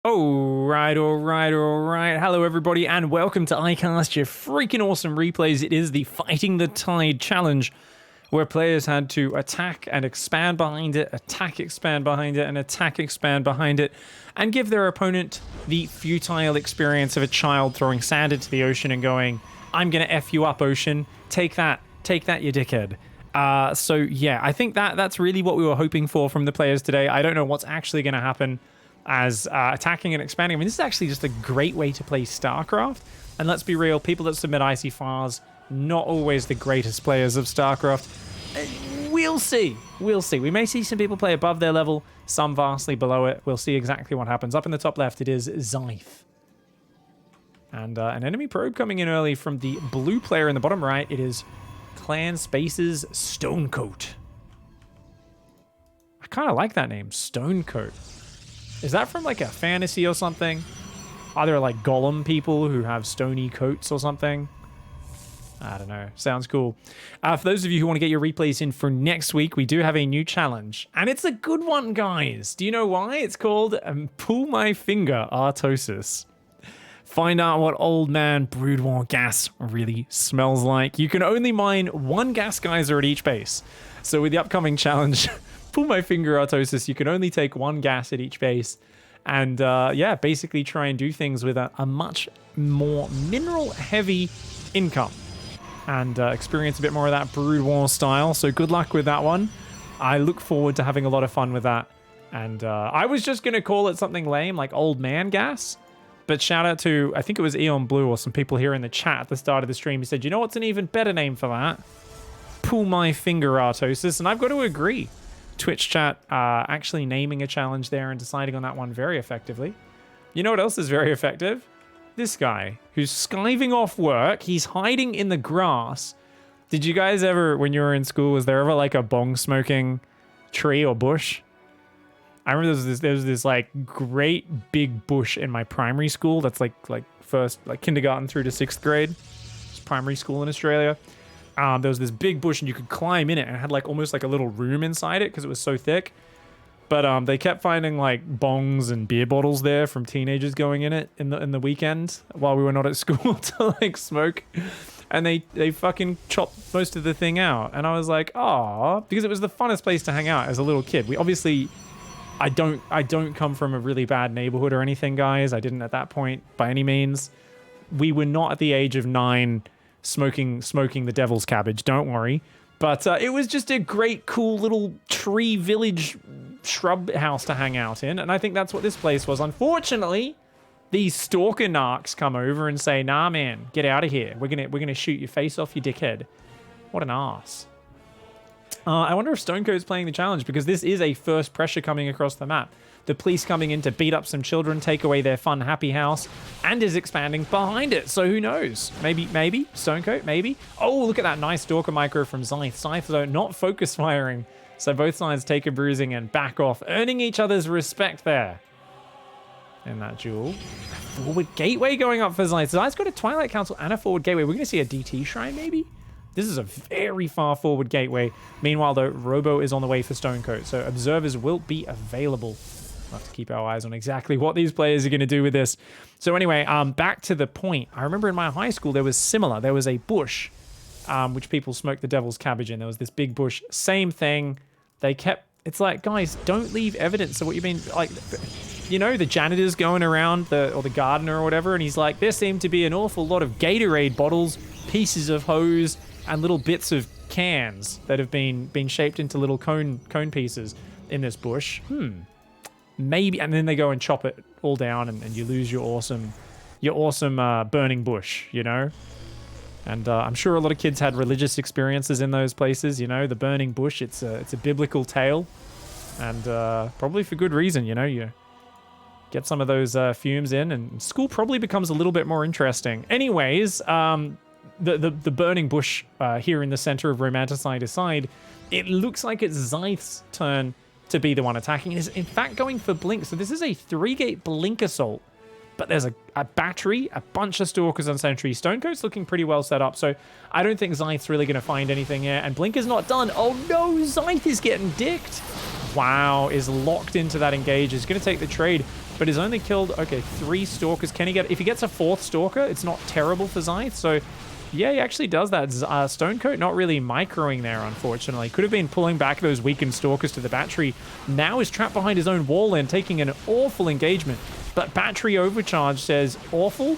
All right. Hello, everybody, and welcome to iCast, your freaking awesome replays. It is the Fighting the Tide challenge, where players had to attack and expand behind it, attack, expand behind it, and attack, expand behind it, and give their opponent the futile experience of a child throwing sand into the ocean and going, "I'm gonna F you up, ocean. Take that, you dickhead." So yeah, I think that's really what we were hoping for from the players today. I don't know what's actually going to happen as attacking and expanding. I mean, this is actually just a great way to play StarCraft. And let's be real, people that submit ICYFARs, not always the greatest players of StarCraft. We'll see. We may see some people play above their level, some vastly below it. We'll see exactly what happens. Up in the top left, it is ICYFAR. And an enemy probe coming in early from the blue player in the bottom right. It is Clan Space's Stonecoat. I kind of like that name, Stonecoat. Is that from like a fantasy or something? Are there like golem people who have stony coats or something? I don't know. Sounds cool. For those of you who want to get your replays in for next week, we do have a new challenge. And it's a good one, guys. Do you know why? It's called Pull My Finger Artosis. Find out what old man brood war gas really smells like. You can only mine one gas geyser at each base. So with the upcoming challenge, Pull My Finger Artosis, you can only take one gas at each base. And yeah, basically try and do things with a much more mineral heavy income. And experience a bit more of that brood war style. So good luck with that one. I look forward to having a lot of fun with that. And I was just going to call it something lame like old man gas. But shout out to, I think it was Eon Blue or some people here in the chat at the start of the stream who said, you know what's an even better name for that? Pull My Finger Artosis. And I've got to agree. Twitch chat actually naming a challenge there and deciding on that one very effectively. You know what else is very effective? This guy who's skiving off work. He's hiding in the grass. Did you guys ever, when you were in school, was there ever like a bong smoking tree or bush? I remember there was this like great big bush in my primary school. That's like first, like kindergarten through to 6th grade. It's primary school in Australia. There was this big bush and you could climb in it, and it had like almost like a little room inside it because it was so thick. But they kept finding like bongs and beer bottles there from teenagers going in it in the weekend while we were not at school to like smoke. And they fucking chopped most of the thing out. And I was like, "Aw," because it was the funnest place to hang out as a little kid. We obviously, I don't come from a really bad neighborhood or anything, guys. I didn't at that point by any means. We were not at the age of 9 smoking the devil's cabbage, don't worry. But it was just a great, cool little tree village shrub house to hang out in. And I think that's what this place was. Unfortunately, these stalker narcs come over and say, "Nah, man, get out of here. We're gonna shoot your face off, you dickhead." What an ass. I wonder if Stonecoat's playing the challenge, because this is a first pressure coming across the map. The police coming in to beat up some children, take away their fun, happy house, and is expanding behind it. So who knows? Maybe, Stonecoat, maybe. Oh, look at that nice Stalker micro from Scythe. Scythe, though, not focus firing. So both sides take a bruising and back off, earning each other's respect there. In that duel. Forward gateway going up for Scythe. Scythe's got a Twilight Council and a forward gateway. We're going to see a DT shrine, maybe? This is a very far forward gateway. Meanwhile, though, Robo is on the way for Stonecoat, so observers will be available. We'll have to keep our eyes on exactly what these players are going to do with this. So anyway, back to the point. I remember in my high school, there was similar. There was a bush, which people smoked the devil's cabbage in. There was this big bush. Same thing. They kept... It's like, guys, don't leave evidence of what you've been... Like, you know, the janitor's going around, or the gardener or whatever, and he's like, there seemed to be an awful lot of Gatorade bottles, pieces of hose, and little bits of cans that have been shaped into little cone pieces in this bush. Maybe, and then they go and chop it all down, and you lose your awesome burning bush, you know? And I'm sure a lot of kids had religious experiences in those places, you know? The burning bush, it's a biblical tale, and probably for good reason, you know? You get some of those fumes in, and school probably becomes a little bit more interesting. Anyways, the burning bush here in the center of Romanticide aside, it looks like it's Scythe's turn to be the one attacking. It is in fact going for Blink. So this is a 3-gate Blink assault, but there's a battery, a bunch of Stalkers and Sentries. Stonecoat's looking pretty well set up, so I don't think Scythe's really going to find anything here. And Blink is not done. Oh no, Scythe is getting dicked. Wow, is locked into that engage. Is going to take the trade. but he's only killed, okay, 3 Stalkers. Can he get, if he gets a 4th Stalker, it's not terrible for Zythe. So yeah, he actually does that. Stonecoat not really microing there, unfortunately. Could have been pulling back those weakened Stalkers to the battery. Now is trapped behind his own wall and taking an awful engagement. But battery overcharge says, awful?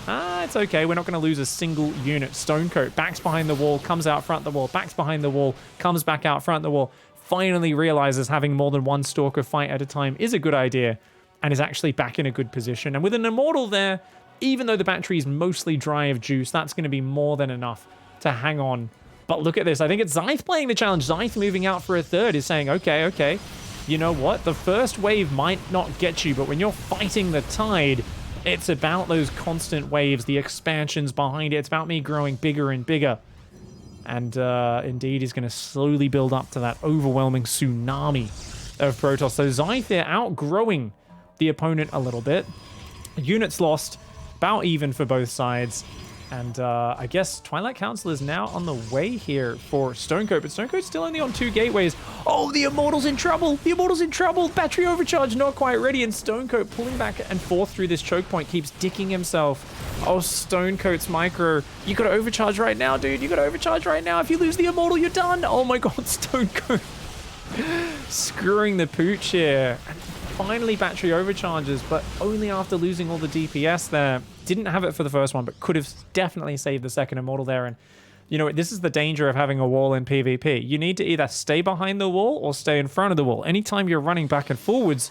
It's okay. We're not going to lose a single unit. Stonecoat backs behind the wall, comes out front the wall, backs behind the wall, comes back out front the wall. Finally realizes having more than 1 Stalker fight at a time is a good idea and is actually back in a good position. And with an Immortal there, even though the battery is mostly dry of juice, that's going to be more than enough to hang on. But look at this. I think it's Zythe playing the challenge. Zythe moving out for a 3rd is saying, okay, you know what? The first wave might not get you, but when you're fighting the tide, it's about those constant waves, the expansions behind it. It's about me growing bigger and bigger. And indeed, he's going to slowly build up to that overwhelming tsunami of Protoss. So Zythe there outgrowing the opponent a little bit. Units lost. About even for both sides. And I guess Twilight Council is now on the way here for Stonecoat, but Stonecoat's still only on 2 gateways. Oh, the Immortal's in trouble! The Immortal's in trouble! Battery overcharge not quite ready, and Stonecoat pulling back and forth through this choke point keeps dicking himself. Oh, Stonecoat's micro. You gotta overcharge right now, dude. You gotta overcharge right now. If you lose the Immortal, you're done. Oh my god, Stonecoat. Screwing the pooch here. Finally battery overcharges, but only after losing all the DPS there. Didn't have it for the first one, but could have definitely saved the second Immortal there. And you know, this is the danger of having a wall in PvP. You need to either stay behind the wall or stay in front of the wall. Anytime you're running back and forwards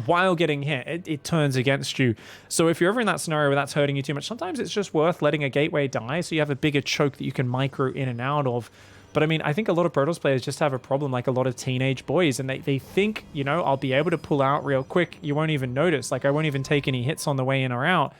while getting hit, it turns against you. So if you're ever in that scenario where that's hurting you too much, sometimes it's just worth letting a gateway die so you have a bigger choke that you can micro in and out of. But I mean, I think a lot of Protoss players just have a problem like a lot of teenage boys, and they think, you know, I'll be able to pull out real quick. You won't even notice. Like, I won't even take any hits on the way in or out.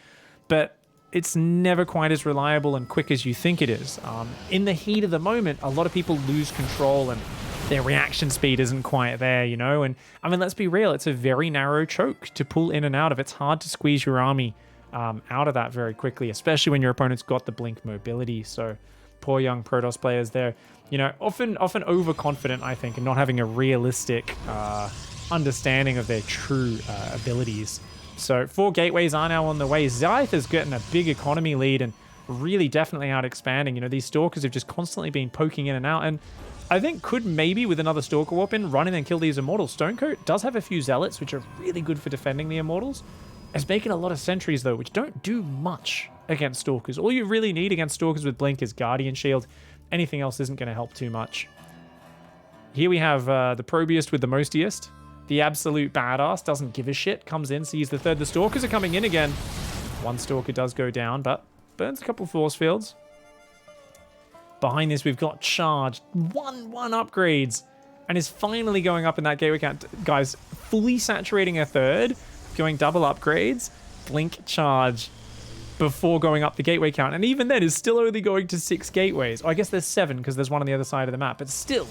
But it's never quite as reliable and quick as you think it is. In the heat of the moment, a lot of people lose control and their reaction speed isn't quite there, you know? And I mean, let's be real. It's a very narrow choke to pull in and out of. It's hard to squeeze your army out of that very quickly, especially when your opponent's got the blink mobility. So poor young Protoss players there, you know, often overconfident, I think, and not having a realistic understanding of their true abilities. So 4 gateways are now on the way. Zythe is getting a big economy lead and really definitely out expanding. You know, these Stalkers have just constantly been poking in and out, and I think could maybe with another Stalker Warp in run in and kill these Immortals. Stonecoat does have a few Zealots, which are really good for defending the Immortals. It's making a lot of Sentries, though, which don't do much against Stalkers. All you really need against Stalkers with Blink is Guardian Shield. Anything else isn't going to help too much. Here we have the Probiest with the Mostiest. The absolute badass, doesn't give a shit, comes in, sees the 3rd. The Stalkers are coming in again. 1 Stalker does go down, but burns a couple force fields. Behind this, we've got Charge. 1-1 upgrades. And is finally going up in that gateway count. Guys, fully saturating a 3rd. Going double upgrades. Blink Charge. Before going up the gateway count. And even then, is still only going to 6 gateways. Oh, I guess there's 7 because there's one on the other side of the map. But still,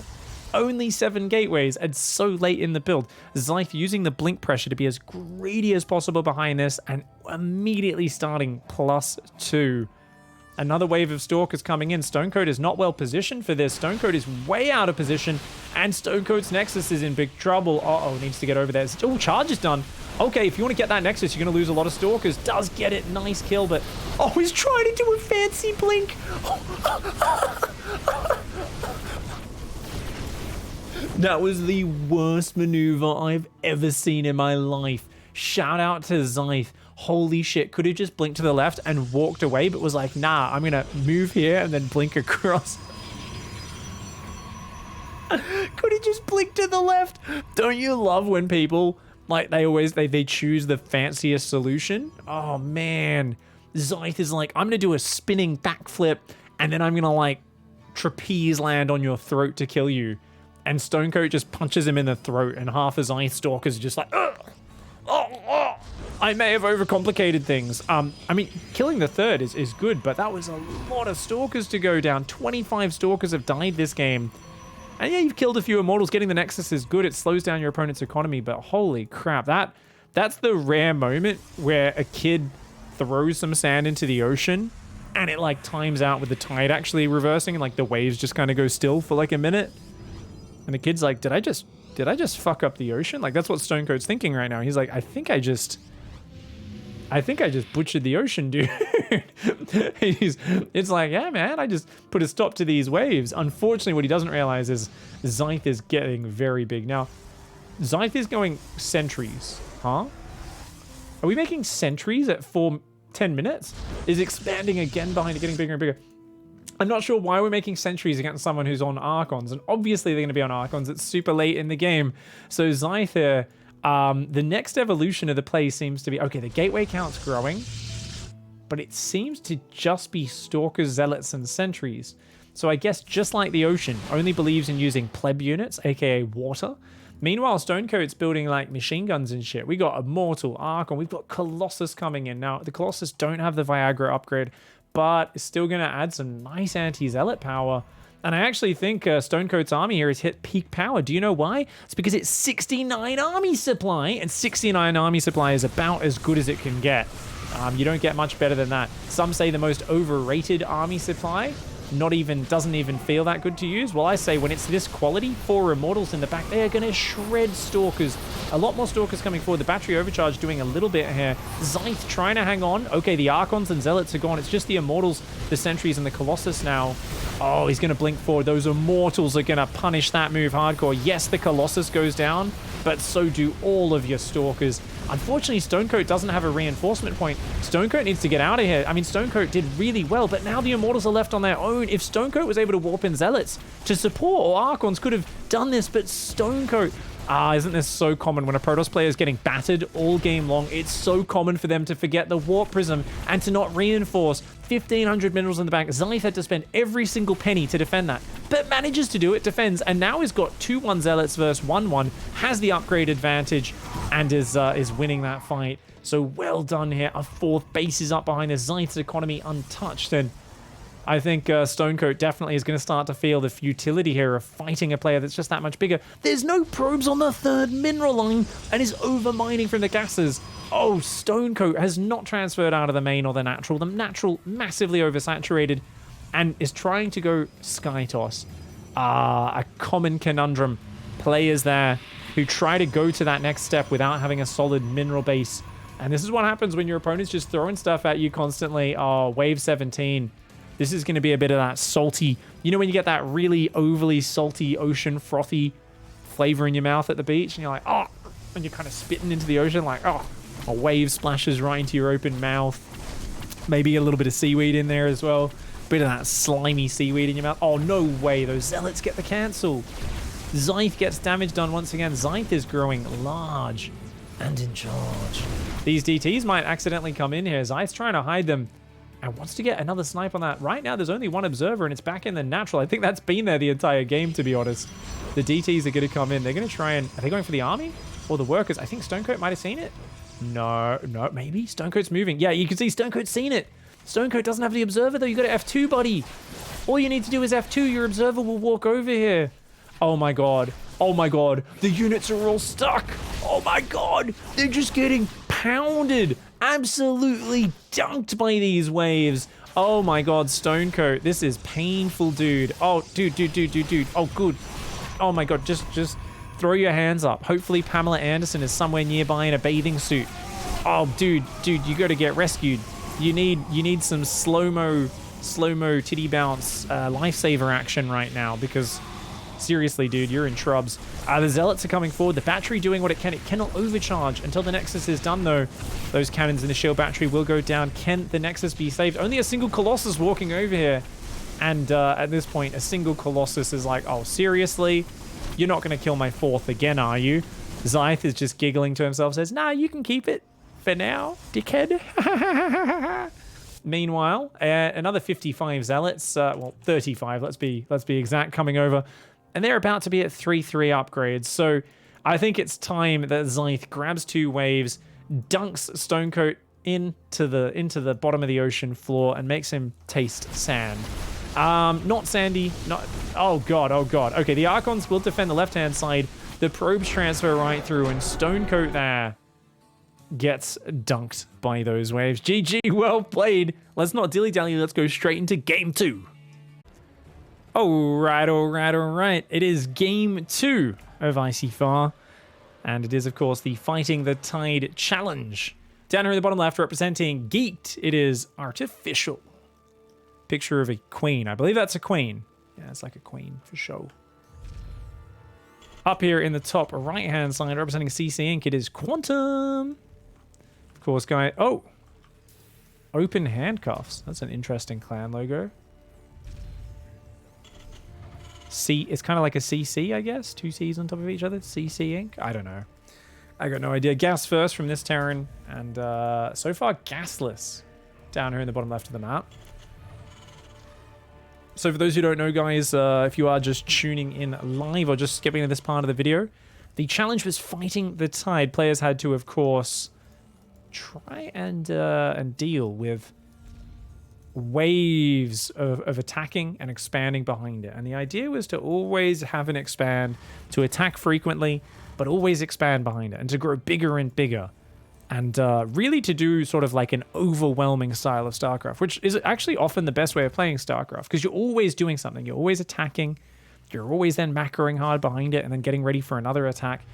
only 7 gateways and so late in the build. Zythe using the blink pressure to be as greedy as possible behind this and immediately starting +2. Another wave of Stalkers coming in. Stonecoat is not well positioned for this. Stonecoat is way out of position and Stonecoat's Nexus is in big trouble. Uh-oh, needs to get over there. Oh, Charge is done. Okay, if you want to get that Nexus, you're going to lose a lot of Stalkers. Does get it. Nice kill, but... oh, he's trying to do a fancy blink. That was the worst maneuver I've ever seen in my life. Shout out to Zythe. Holy shit, could have just blinked to the left and walked away, but was like, nah, I'm gonna move here and then blink across. Could have just blinked to the left. Don't you love when people, like, they choose the fanciest solution? Oh man. Zythe is like, I'm gonna do a spinning backflip and then I'm gonna like trapeze land on your throat to kill you. And Stonecoat just punches him in the throat and half his Zythe Stalkers are just like, ugh! Oh. I may have overcomplicated things. I mean, killing the 3rd is good, but that was a lot of Stalkers to go down. 25 Stalkers have died this game. And yeah, you've killed a few Immortals. Getting the Nexus is good. It slows down your opponent's economy, but holy crap. That's the rare moment where a kid throws some sand into the ocean and it like times out with the tide actually reversing and like the waves just kind of go still for like a minute. And the kid's like, did I just fuck up the ocean? Like, that's what Stonecoat's thinking right now. He's like, I think I just I think I just butchered the ocean, dude. It's like, yeah, man, I just put a stop to these waves. Unfortunately, what he doesn't realize is Zyth is getting very big. Now, Zyth is going sentries, huh? Are we making sentries at 10 minutes? Is expanding again behind it, getting bigger and bigger. I'm not sure why we're making sentries against someone who's on Archons, and obviously they're going to be on Archons. It's super late in the game. So Zyth here, the next evolution of the play seems to be, okay, the gateway count's growing, but it seems to just be Stalkers, Zealots, and Sentries. So I guess just like the ocean, only believes in using pleb units, aka water. Meanwhile, Stonecoat's building like machine guns and shit. We got Immortal, Archon, we've got Colossus coming in. Now, the Colossus don't have the Viagra upgrade, but it's still going to add some nice anti-zealot power. And I actually think Stonecoat's army here has hit peak power. Do you know why? It's because it's 69 army supply, and 69 army supply is about as good as it can get. You don't get much better than that. Some say the most overrated army supply doesn't even feel that good to use. Well, I say when it's this quality, 4 Immortals in the back, they are going to shred Stalkers. A lot more Stalkers coming forward. The battery overcharge doing a little bit here. Zyth trying to hang on. Okay, the Archons and Zealots are gone. It's just the Immortals, the Sentries, and the Colossus now. Oh, he's going to blink forward. Those Immortals are going to punish that move hardcore. Yes, the Colossus goes down, but so do all of your Stalkers. Unfortunately, Stonecoat doesn't have a reinforcement point. Stonecoat needs to get out of here. I mean, Stonecoat did really well, but now the Immortals are left on their own. If Stonecoat was able to warp in Zealots to support, or Archons could have done this, but Stonecoat... isn't this so common when a Protoss player is getting battered all game long? It's so common for them to forget the Warp Prism and to not reinforce. 1,500 minerals in the bank. Zyth had to spend every single penny to defend that, but manages to do it, defends, and now he's got 2-1 Zealots versus 1-1, has the upgrade advantage, and is winning that fight. So well done here. A 4th base is up behind us. Zyth's economy untouched, and I think Stonecoat definitely is going to start to feel the futility here of fighting a player that's just that much bigger. There's no probes on the 3rd mineral line and is over-mining from the gases. Oh, Stonecoat has not transferred out of the main or the natural. The natural massively oversaturated and is trying to go Sky Toss. A common conundrum. Players there who try to go to that next step without having a solid mineral base. And this is what happens when your opponent's just throwing stuff at you constantly. Oh, wave 17. This is going to be a bit of that salty, you know, when you get that really overly salty ocean frothy flavor in your mouth at the beach and you're like, oh, and you're kind of spitting into the ocean like, oh, a wave splashes right into your open mouth. Maybe a little bit of seaweed in there as well. Bit of that slimy seaweed in your mouth. Oh, no way. Those Zealots get the cancel. Zyth gets damage done once again. Zyth is growing large and in charge. These DTs might accidentally come in here. Zyth's trying to hide them and wants to get another snipe on that. Right now, there's only 1 observer, and it's back in the natural. I think that's been there the entire game, to be honest. The DTs are going to come in. They're going to try and... Are they going for the army? Or the workers? I think Stonecoat might have seen it. No, maybe? Stonecoat's moving. Yeah, you can see Stonecoat's seen it. Stonecoat doesn't have the observer, though. You got to F2, buddy. All you need to do is F2. Your observer will walk over here. Oh, my God. Oh, my God. The units are all stuck. Oh, my God. They're just getting pounded. Absolutely dunked by these waves. Oh my god, Stonecoat. This is painful, dude. Oh, dude. Oh, good. Oh my god, just throw your hands up. Hopefully Pamela Anderson is somewhere nearby in a bathing suit. Oh, dude, you gotta get rescued. You need some slow-mo titty bounce lifesaver action right now, because seriously, dude, you're in trubs. The Zealots are coming forward. The battery doing what it can. It cannot overcharge until the Nexus is done, though. Those cannons in the shield battery will go down. Can the Nexus be saved? Only a single Colossus walking over here. And at this point, a single Colossus is like, oh, seriously? You're not going to kill my 4th again, are you? Zyth is just giggling to himself, says, nah, you can keep it for now, dickhead. Meanwhile, another 55 Zealots, well, 35, let's be exact, coming over. And they're about to be at 3-3 upgrades. So I think it's time that Zyth grabs 2 waves, dunks Stonecoat into the bottom of the ocean floor and makes him taste sand. Not sandy, not... Oh god. Okay, the Archons will defend the left-hand side. The probes transfer right through, and Stonecoat there gets dunked by those waves. GG, well played. Let's not dilly-dally, let's go straight into game 2. All right. It is game 2 of ICYFAR, and it is, of course, the Fighting the Tide Challenge. Down here in the bottom left, representing Geeked, it is Artificial. Picture of a queen. I believe that's a queen. Yeah, it's like a queen for sure. Up here in the top right-hand side, representing CC Inc., it is Quantum. Of course, going... Oh! Open Handcuffs. That's an interesting clan logo. C... It's kind of like a CC, I guess. Two Cs on top of each other. CC Inc.? I don't know. I got no idea. Gas first from this Terran. And so far, gasless. Down here in the bottom left of the map. So for those who don't know, guys, if you are just tuning in live or just skipping to this part of the video, the challenge was fighting the tide. Players had to, of course, try and deal with waves of attacking and expanding behind it. And the idea was to always have an expand, to attack frequently, but always expand behind it, and to grow bigger and bigger. And really to do sort of like an overwhelming style of StarCraft, which is actually often the best way of playing StarCraft, because you're always doing something. You're always attacking. You're always then macroing hard behind it and then getting ready for another attack.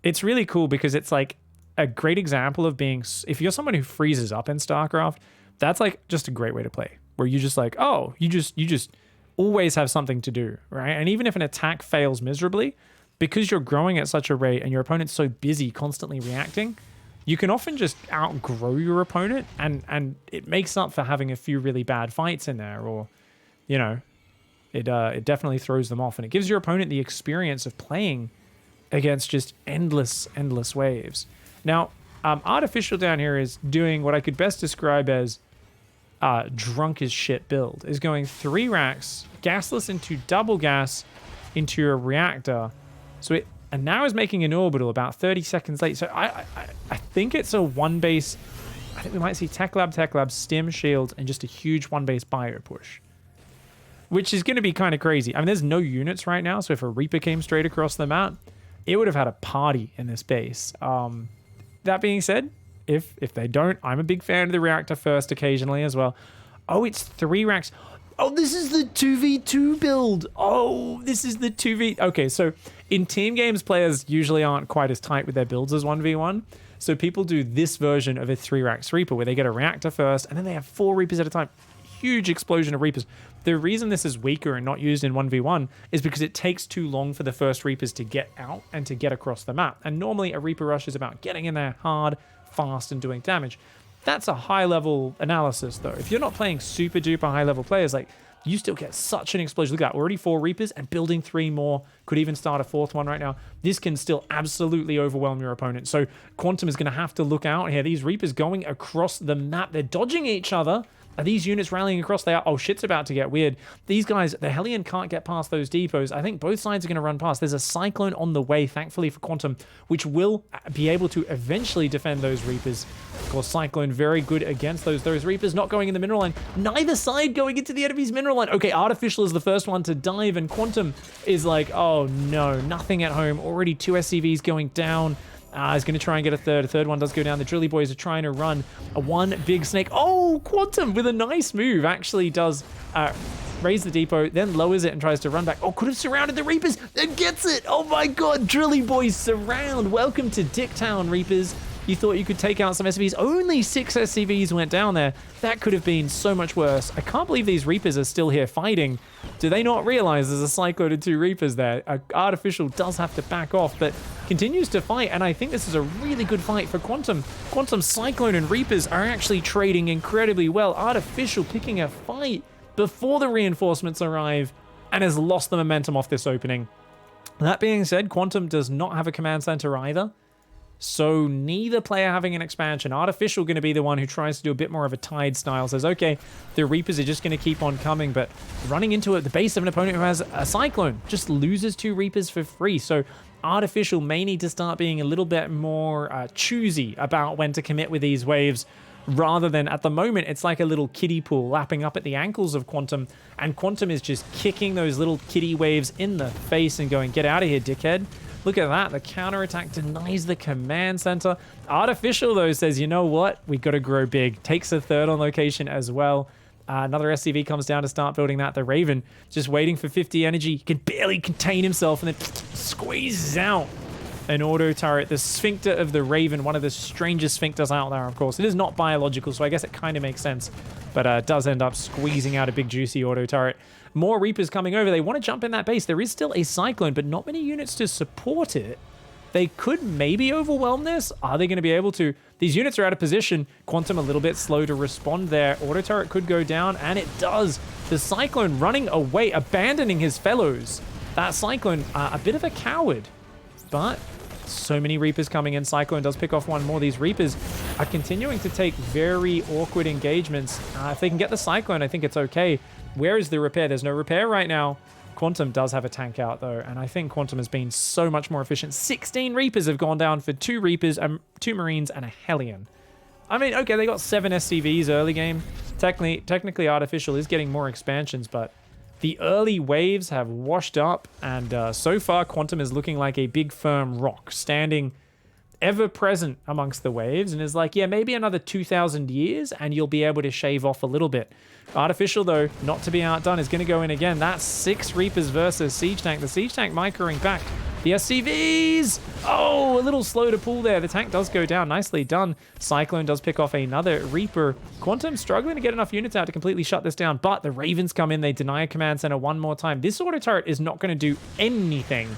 It's really cool because it's like a great example of being... If you're someone who freezes up in StarCraft, that's like just a great way to play, where you just like, oh, you just always have something to do, right? And even if an attack fails miserably, because you're growing at such a rate and your opponent's so busy constantly reacting, you can often just outgrow your opponent, and it makes up for having a few really bad fights in there, or, you know, it definitely throws them off, and it gives your opponent the experience of playing against just endless waves. Now, Artificial down here is doing what I could best describe as drunk as shit build. Is going 3 racks, gasless into double gas into a reactor, so it... And now is making an orbital about 30 seconds late. So I think it's a one base. I think we might see Tech Lab, Stim, Shield, and just a huge one base bio push. Which is going to be kind of crazy. I mean, there's no units right now. So if a Reaper came straight across the map, it would have had a party in this base. That being said, if they don't, I'm a big fan of the reactor first occasionally as well. Oh, it's 3 racks. Oh, this is the 2v2 build. Oh, this is the 2v... Okay, so in team games, players usually aren't quite as tight with their builds as 1v1. So people do this version of a 3-rack Reaper, where they get a reactor first, and then they have 4 Reapers at a time. Huge explosion of Reapers. The reason this is weaker and not used in 1v1 is because it takes too long for the first Reapers to get out and to get across the map. And normally a Reaper rush is about getting in there hard, fast, and doing damage. That's a high-level analysis, though. If you're not playing super-duper high-level players, like, you still get such an explosion. Look at that, already 4 Reapers and building 3 more. Could even start a 4th one right now. This can still absolutely overwhelm your opponent. So Quantum is going to have to look out here. These Reapers going across the map. They're dodging each other. Are these units rallying across? They are. Oh, shit's about to get weird. These guys, the Hellion can't get past those depots. I think both sides are going to run past. There's a Cyclone on the way, thankfully for Quantum, which will be able to eventually defend those Reapers. Of course, Cyclone very good against those Reapers, not going in the mineral line. Neither side going into the enemy's mineral line. Okay, Artificial is the first one to dive, and Quantum is like, oh no, nothing at home. Already 2 SCVs going down. He's going to try and get a third. A third one does go down. The Drilly Boys are trying to run a one big snake. Oh, Quantum with a nice move actually does raise the depot, then lowers it and tries to run back. Oh, could have surrounded the Reapers and gets it. Oh my god, Drilly Boys surround. Welcome to Dicktown, Reapers. You thought you could take out some SCVs. Only 6 SCVs went down there. That could have been so much worse. I can't believe these Reapers are still here fighting. Do they not realize there's a Cyclone and 2 Reapers there? Artificial does have to back off, but continues to fight, and I think this is a really good fight for Quantum. Quantum, Cyclone, and Reapers are actually trading incredibly well. Artificial picking a fight before the reinforcements arrive and has lost the momentum off this opening. That being said, Quantum does not have a command center either. So neither player having an expansion. Artificial going to be the one who tries to do a bit more of a tide style. Says, okay, the Reapers are just going to keep on coming, but running into the base of an opponent who has a Cyclone just loses 2 Reapers for free. So Artificial may need to start being a little bit more choosy about when to commit with these waves, rather than at the moment, it's like a little kiddie pool lapping up at the ankles of Quantum, and Quantum is just kicking those little kiddie waves in the face and going, get out of here, dickhead. Look at that. The counterattack denies the command center. Artificial, though, says, you know what? We got to grow big. Takes a third on location as well. Another SCV comes down to start building that. The Raven just waiting for 50 energy. He can barely contain himself and then squeezes out. an auto turret, the sphincter of the Raven, one of the strangest sphincters out there, of course. It is not biological, so I guess it kind of makes sense, but it does end up squeezing out a big juicy auto turret. More Reapers coming over. They want to jump in that base. There is still a Cyclone, but not many units to support it. They could maybe overwhelm this. Are they going to be able to? These units are out of position. Quantum a little bit slow to respond there. Auto turret could go down, and it does. The Cyclone running away, abandoning his fellows. That Cyclone, a bit of a coward, but so many Reapers coming in. Cyclone does pick off one more. These Reapers are continuing to take very awkward engagements. If they can get the Cyclone, I think it's okay. Where is the repair? There's no repair right now. Quantum does have a tank out, though, and I think Quantum has been so much more efficient. 16 Reapers have gone down for 2 Reapers, 2 Marines, and a Hellion. I mean, okay, they got 7 SCVs early game. Technically, Artificial is getting more expansions, but the early waves have washed up, and so far, Quantum is looking like a big, firm rock, standing ever present amongst the waves, and is like, yeah, maybe another 2,000 years, and you'll be able to shave off a little bit. Artificial, though, not to be outdone, is going to go in again. That's 6 Reapers versus Siege Tank. The Siege Tank microing back. The SCVs! Oh, a little slow to pull there. The tank does go down. Nicely done. Cyclone does pick off another Reaper. Quantum struggling to get enough units out to completely shut this down, but the Ravens come in. They deny a command center one more time. This auto turret is not going to do anything.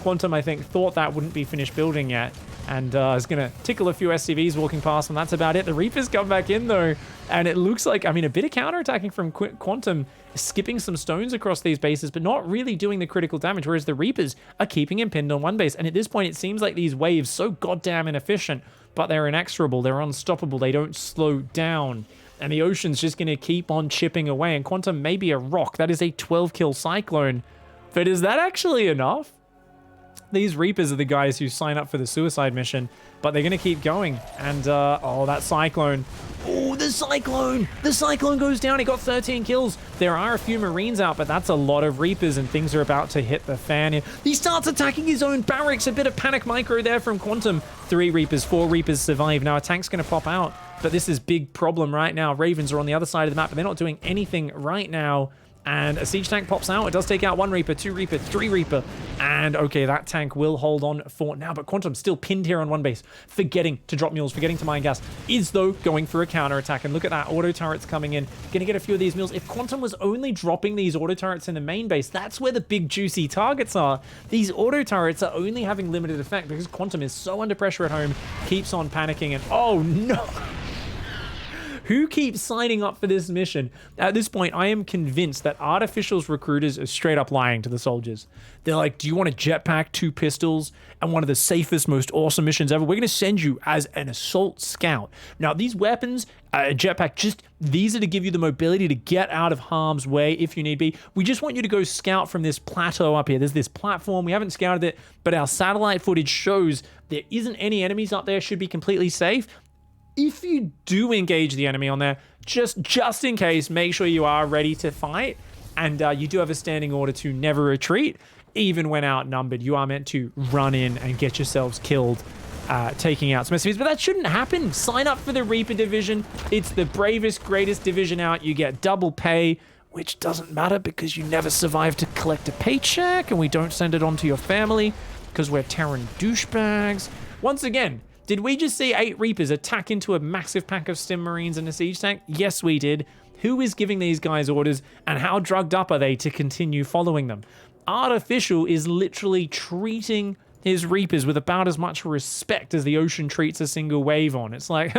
Quantum, I think, thought that wouldn't be finished building yet, and is going to tickle a few SCVs walking past, and that's about it. The Reapers come back in, though, and it looks like, I mean, a bit of counterattacking from Quantum, skipping some stones across these bases, but not really doing the critical damage, whereas the Reapers are keeping him pinned on one base. And at this point, it seems like these waves so goddamn inefficient, but they're inexorable, they're unstoppable, they don't slow down. And the Ocean's just going to keep on chipping away, and Quantum may be a rock. That is a 12-kill Cyclone. But is that actually enough? These Reapers are the guys who sign up for the suicide mission, but they're going to keep going. And, oh, that Cyclone. Oh, the Cyclone! The Cyclone goes down. He got 13 kills. There are a few Marines out, but that's a lot of Reapers, and things are about to hit the fan here. He starts attacking his own barracks. A bit of panic micro there from Quantum. 3 Reapers, 4 Reapers survive. Now a tank's going to pop out, but this is big problem right now. Ravens are on the other side of the map, but they're not doing anything right now. And a siege tank pops out. It does take out 1 Reaper, 2 Reaper, 3 Reaper. And okay, that tank will hold on for now. But Quantum still pinned here on one base, forgetting to drop mules, forgetting to mine gas. Is, though, going for a counterattack. And look at that, auto turrets coming in. Going to get a few of these mules. If Quantum was only dropping these auto turrets in the main base, that's where the big juicy targets are. These auto turrets are only having limited effect because Quantum is so under pressure at home, keeps on panicking, and oh no! Who keeps signing up for this mission? At this point, I am convinced that Artificial's recruiters are straight up lying to the soldiers. They're like, do you want a jetpack, 2 pistols, and one of the safest, most awesome missions ever? We're going to send you as an assault scout. Now, these weapons, a jetpack, these are to give you the mobility to get out of harm's way if you need be. We just want you to go scout from this plateau up here. There's this platform. We haven't scouted it, but our satellite footage shows there isn't any enemies up there. Should be completely safe. If you do engage the enemy on there, just in case, make sure you are ready to fight. And you do have a standing order to never retreat, even when outnumbered. You are meant to run in and get yourselves killed, taking out some SCVs. But that shouldn't happen. Sign up for the Reaper division. It's the bravest, greatest division out. You get double pay, which doesn't matter because you never survive to collect a paycheck, and we don't send it on to your family because we're Terran douchebags. Once again, did we just see 8 Reapers attack into a massive pack of Stim Marines and a siege tank? Yes, we did. Who is giving these guys orders, and how drugged up are they to continue following them? Artificial is literally treating his Reapers with about as much respect as the Ocean treats a single wave on. It's like,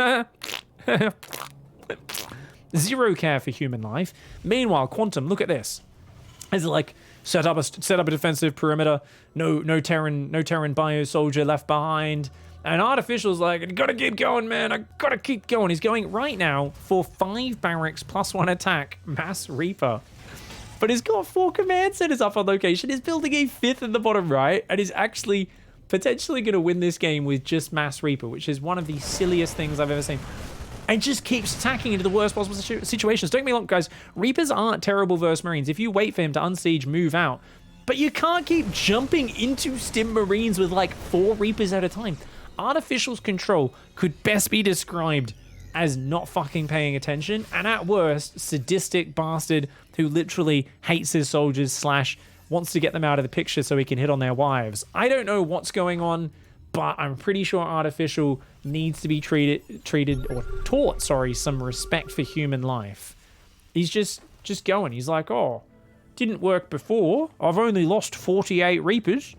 zero care for human life. Meanwhile, Quantum, look at this. It's like, set up a defensive perimeter. No Terran bio soldier left behind. And Artificial's like, I gotta keep going, man. I gotta keep going. He's going right now for 5 barracks plus 1 attack, Mass Reaper. But he's got 4 command centers up on location. He's building a 5th in the bottom right, and is actually potentially going to win this game with just Mass Reaper, which is one of the silliest things I've ever seen. And just keeps attacking into the worst possible situations. Don't get me wrong, guys. Reapers aren't terrible versus Marines. If you wait for him to unsiege, move out. But you can't keep jumping into Stim Marines with like 4 Reapers at a time. Artificial's control could best be described as not fucking paying attention, and at worst, sadistic bastard who literally hates his soldiers / wants to get them out of the picture so he can hit on their wives. I don't know what's going on, but I'm pretty sure Artificial needs to be treated or taught, sorry, some respect for human life. He's just going. He's like, oh, didn't work before. I've only lost 48 Reapers.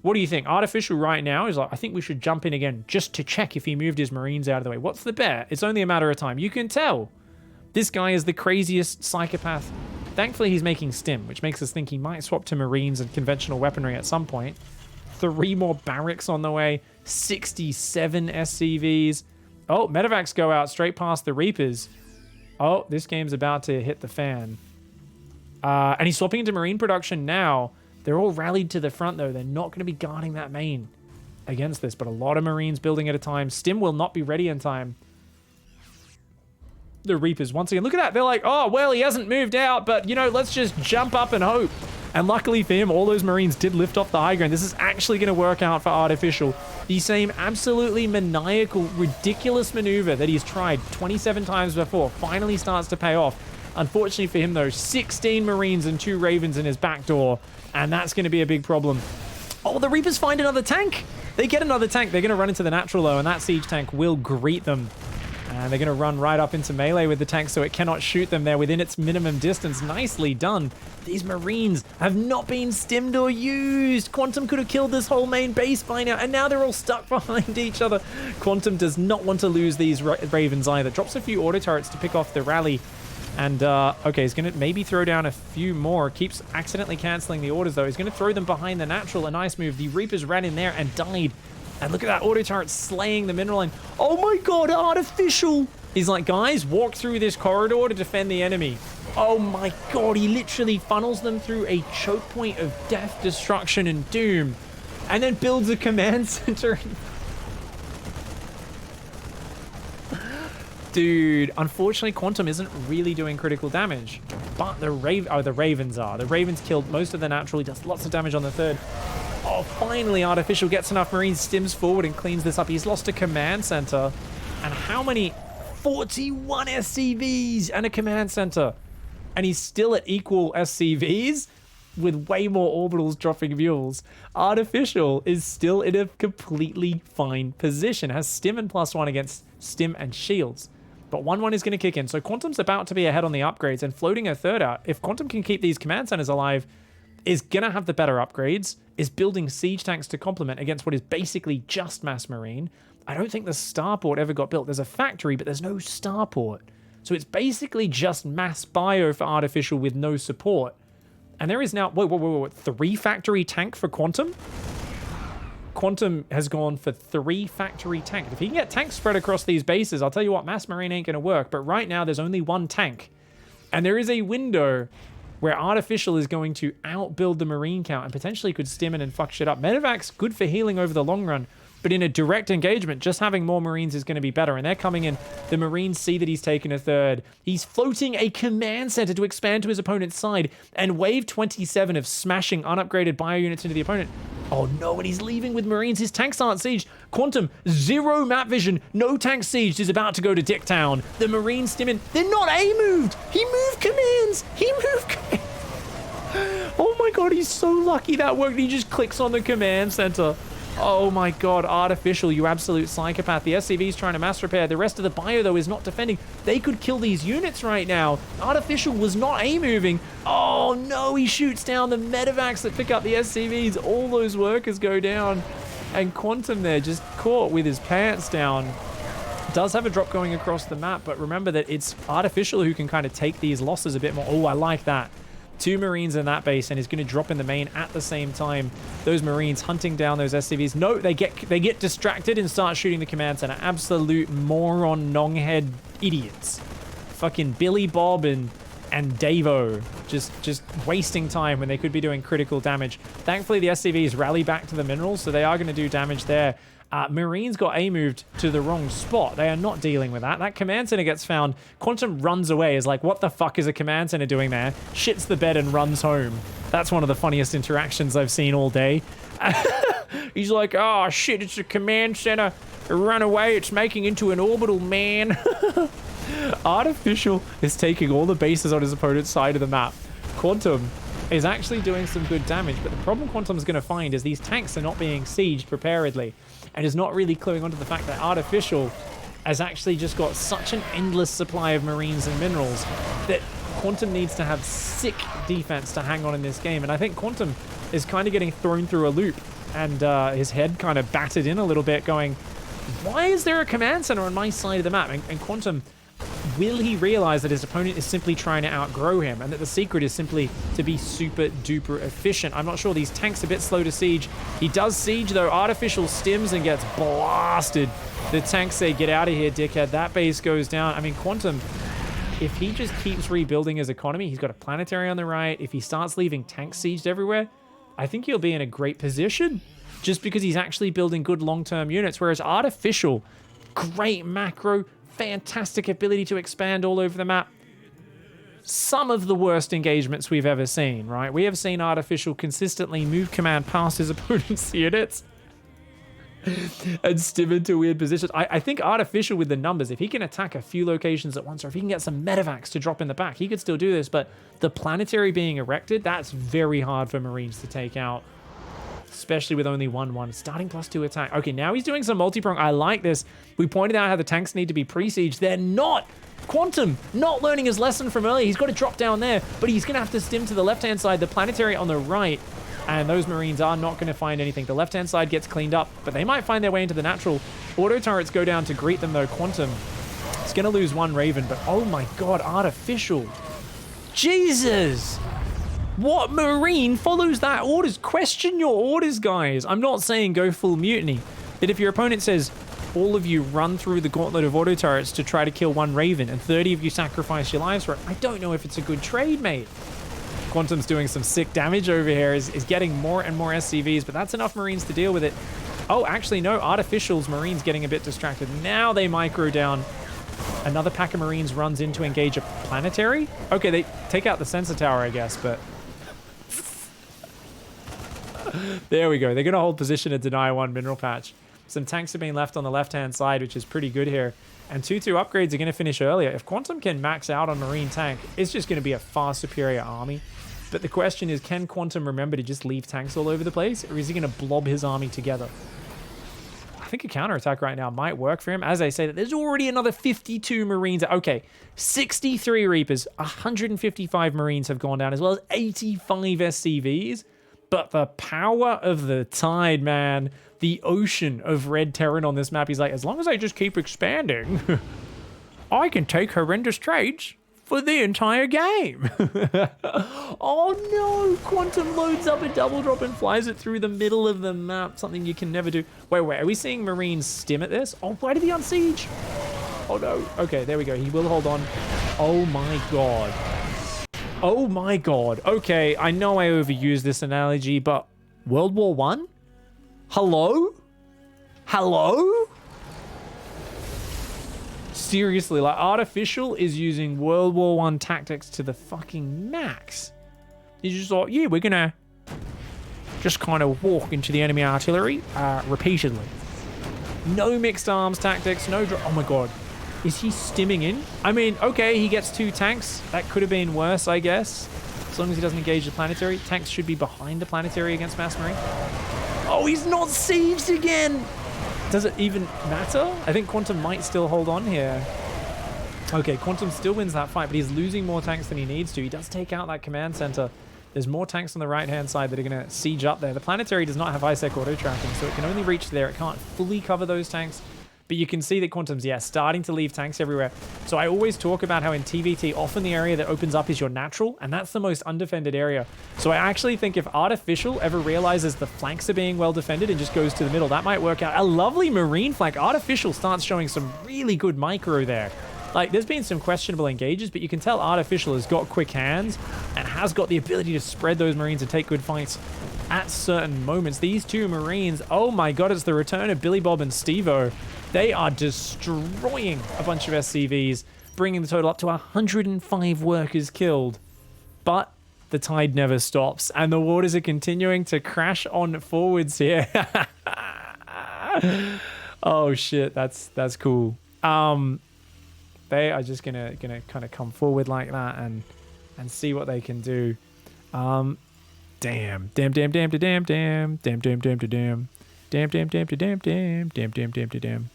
What do you think? Artificial right now is like, I think we should jump in again just to check if he moved his Marines out of the way. What's the bet? It's only a matter of time. You can tell. This guy is the craziest psychopath. Thankfully, he's making stim, which makes us think he might swap to Marines and conventional weaponry at some point. 3 more barracks on the way. 67 SCVs. Oh, medevacs go out straight past the Reapers. Oh, this game's about to hit the fan. And he's swapping into Marine production now. They're all rallied to the front, though. They're not going to be guarding that main against this, but a lot of Marines building at a time. Stim will not be ready in time. The Reapers, once again, look at that. They're like, oh, well, he hasn't moved out, but, you know, let's just jump up and hope. And luckily for him, all those Marines did lift off the high ground. This is actually going to work out for Artificial. The same absolutely maniacal, ridiculous maneuver that he's tried 27 times before finally starts to pay off. Unfortunately for him, though, 16 Marines and 2 Ravens in his back door. And that's going to be a big problem. Oh, the Reapers find another tank. They get another tank. They're going to run into the natural, though, and that siege tank will greet them. And they're going to run right up into melee with the tank so it cannot shoot them. They're within its minimum distance. Nicely done. These Marines have not been stimmed or used. Quantum could have killed this whole main base by now, and now they're all stuck behind each other. Quantum does not want to lose these Ravens either. Drops a few auto turrets to pick off the rally. And, okay, he's going to maybe throw down a few more. Keeps accidentally canceling the orders, though. He's going to throw them behind the natural. A nice move. The Reapers ran in there and died. And look at that auto turret slaying the mineral line. Oh my god, Artificial! He's like, guys, walk through this corridor to defend the enemy. Oh my god, he literally funnels them through a choke point of death, destruction, and doom. And then builds a command center. Dude, unfortunately, Quantum isn't really doing critical damage. But the Ravens are. The Ravens killed most of the natural. He does lots of damage on the third. Oh, finally, Artificial gets enough Marines, stims forward, and cleans this up. He's lost a command center. And how many? 41 SCVs and a command center. And he's still at equal SCVs with way more orbitals dropping fuels. Artificial is still in a completely fine position. Has stim and +1 against stim and shields. But 1-1 is going to kick in. So Quantum's about to be ahead on the upgrades and floating a third out. If Quantum can keep these command centers alive, is going to have the better upgrades, is building siege tanks to complement against what is basically just mass marine. I don't think the starport ever got built. There's a factory, but there's no starport. So it's basically just mass bio for Artificial with no support. And there is now, whoa, 3 factory tank for Quantum? Quantum has gone for 3 factory tank. If he can get tanks spread across these bases, I'll tell you what, mass marine ain't going to work. But right now, there's only 1 tank. And there is a window where Artificial is going to outbuild the marine count and potentially could stim in and fuck shit up. Medevac's good for healing over the long run, but in a direct engagement, just having more Marines is going to be better. And they're coming in. The Marines see that he's taken a third. He's floating a command center to expand to his opponent's side. And wave 27 of smashing unupgraded bio units into the opponent. Oh no, and he's leaving with Marines. His tanks aren't sieged. Quantum, 0 map vision, no tank sieged, is about to go to Dicktown. The Marines stim in. They're not A-moved. He moved commands. He moved commands. Oh my god, he's so lucky that worked. He just clicks on the command center. Oh my god, Artificial, you absolute psychopath. The SCV's trying to mass repair. The rest of the bio, though, is not defending. They could kill these units right now. Artificial was not A-moving. Oh no, he shoots down the medevacs that pick up the SCVs. All those workers go down. And Quantum there just caught with his pants down. Does have a drop going across the map, but remember that it's Artificial who can kind of take these losses a bit more. Oh, I like that. 2 Marines in that base, and he's going to drop in the main at the same time. Those Marines hunting down those SCVs. No, they get distracted and start shooting the command center. Absolute moron, nonghead idiots. Fucking Billy Bob and Davo just wasting time when they could be doing critical damage. Thankfully, the SCVs rally back to the minerals, so they are going to do damage there. Marines got A-moved to the wrong spot. They are not dealing with that. That command center gets found. Quantum runs away, is like, what the fuck is a command center doing there? Shits the bed and runs home. That's one of the funniest interactions I've seen all day. He's like, oh shit, it's a command center. Run away, it's making into an orbital, man. Artificial is taking all the bases on his opponent's side of the map. Quantum is actually doing some good damage. But the problem Quantum's going to find is these tanks are not being sieged preparedly, and is not really cluing onto the fact that Artificial has actually just got such an endless supply of Marines and minerals that Quantum needs to have sick defense to hang on in this game. And I think Quantum is kind of getting thrown through a loop, and his head kind of battered in a little bit, going, why is there a command center on my side of the map? And Quantum, will he realize that his opponent is simply trying to outgrow him, and that the secret is simply to be super duper efficient? I'm not sure. These tanks are a bit slow to siege. He does siege though. Artificial stims and gets blasted. The tanks say, get out of here, dickhead. That base goes down. I mean, Quantum, if he just keeps rebuilding his economy, he's got a planetary on the right. If he starts leaving tanks sieged everywhere, I think he'll be in a great position, just because he's actually building good long-term units. Whereas Artificial, great macro, fantastic ability to expand all over the map. Some of the worst engagements we've ever seen, right? We have seen Artificial consistently move command past his opponent's units and stim into weird positions. I think Artificial, with the numbers, if he can attack a few locations at once, or if he can get some medevacs to drop in the back, he could still do this. But the planetary being erected, that's very hard for Marines to take out, especially with only 1/1. Starting +2 attack. Okay, now he's doing some multi-prong. I like this. We pointed out how the tanks need to be pre-sieged. They're not. Quantum not learning his lesson from earlier. He's got to drop down there, but he's going to have to stim to the left-hand side, the planetary on the right, and those Marines are not going to find anything. The left-hand side gets cleaned up, but they might find their way into the natural. Auto turrets go down to greet them, though. Quantum is going to lose one Raven, but oh my god, Artificial. Jesus! What Marine follows that orders? Question your orders, guys. I'm not saying go full mutiny, but if your opponent says, all of you run through the gauntlet of auto turrets to try to kill one Raven, and 30 of you sacrifice your lives for it, I don't know if it's a good trade, mate. Quantum's doing some sick damage over here, is getting more and more SCVs, but that's enough Marines to deal with it. Oh, actually, no. Artificial's Marines getting a bit distracted. Now they micro down. Another pack of Marines runs in to engage a planetary. Okay, they take out the sensor tower, I guess, but there we go. They're going to hold position to deny one mineral patch. Some tanks are being left on the left-hand side, which is pretty good here. And 2-2 upgrades are going to finish earlier. If Quantum can max out on Marine tank, it's just going to be a far superior army. But the question is, can Quantum remember to just leave tanks all over the place? Or is he going to blob his army together? I think a counterattack right now might work for him. As I say, that there's already another 52 Marines. Okay, 63 Reapers, 155 Marines have gone down, as well as 85 SCVs. But the power of the tide, man. The ocean of red Terran on this map. He's like, as long as I just keep expanding, I can take horrendous trades for the entire game. Oh no, Quantum loads up a double drop and flies it through the middle of the map. Something you can never do. Wait, are we seeing Marines stim at this? Oh, why did he unsiege? Oh no. Okay, there we go. He will hold on. Oh my god. Oh my god. Okay, I know I overused this analogy, but World War I? Hello? Hello? Seriously, like, Artificial is using World War I tactics to the fucking max. He's just like, yeah, we're gonna just kind of walk into the enemy artillery repeatedly. No mixed arms tactics, no... Oh my god. Is he stimming in? I mean, okay, he gets 2 tanks. That could have been worse, I guess. As long as he doesn't engage the planetary. Tanks should be behind the planetary against Mass Marine. Oh, he's not sieged again! Does it even matter? I think Quantum might still hold on here. Okay, Quantum still wins that fight, but he's losing more tanks than he needs to. He does take out that command center. There's more tanks on the right-hand side that are going to siege up there. The planetary does not have ISEC auto-tracking, so it can only reach there. It can't fully cover those tanks. But you can see that Quantum's, yeah, starting to leave tanks everywhere. So I always talk about how in TVT, often the area that opens up is your natural, and that's the most undefended area. So I actually think if Artificial ever realizes the flanks are being well defended and just goes to the middle, that might work out. A lovely Marine flank. Artificial starts showing some really good micro there. Like, there's been some questionable engages, but you can tell Artificial has got quick hands and has got the ability to spread those Marines and take good fights at certain moments. These 2 Marines, oh my god, it's the return of Billy Bob and Steve-O. They are destroying a bunch of SCVs, bringing the total up to 105 workers killed. But the tide never stops, and the waters are continuing to crash on forwards here. Oh shit, that's cool. They are just gonna kind of come forward like that and see what they can do. Damn. Damn, damn, damn, damn, damn, damn, damn, damn, damn, damn. Damn, damn, damn, damn, damn, damn, damn, damn, damn.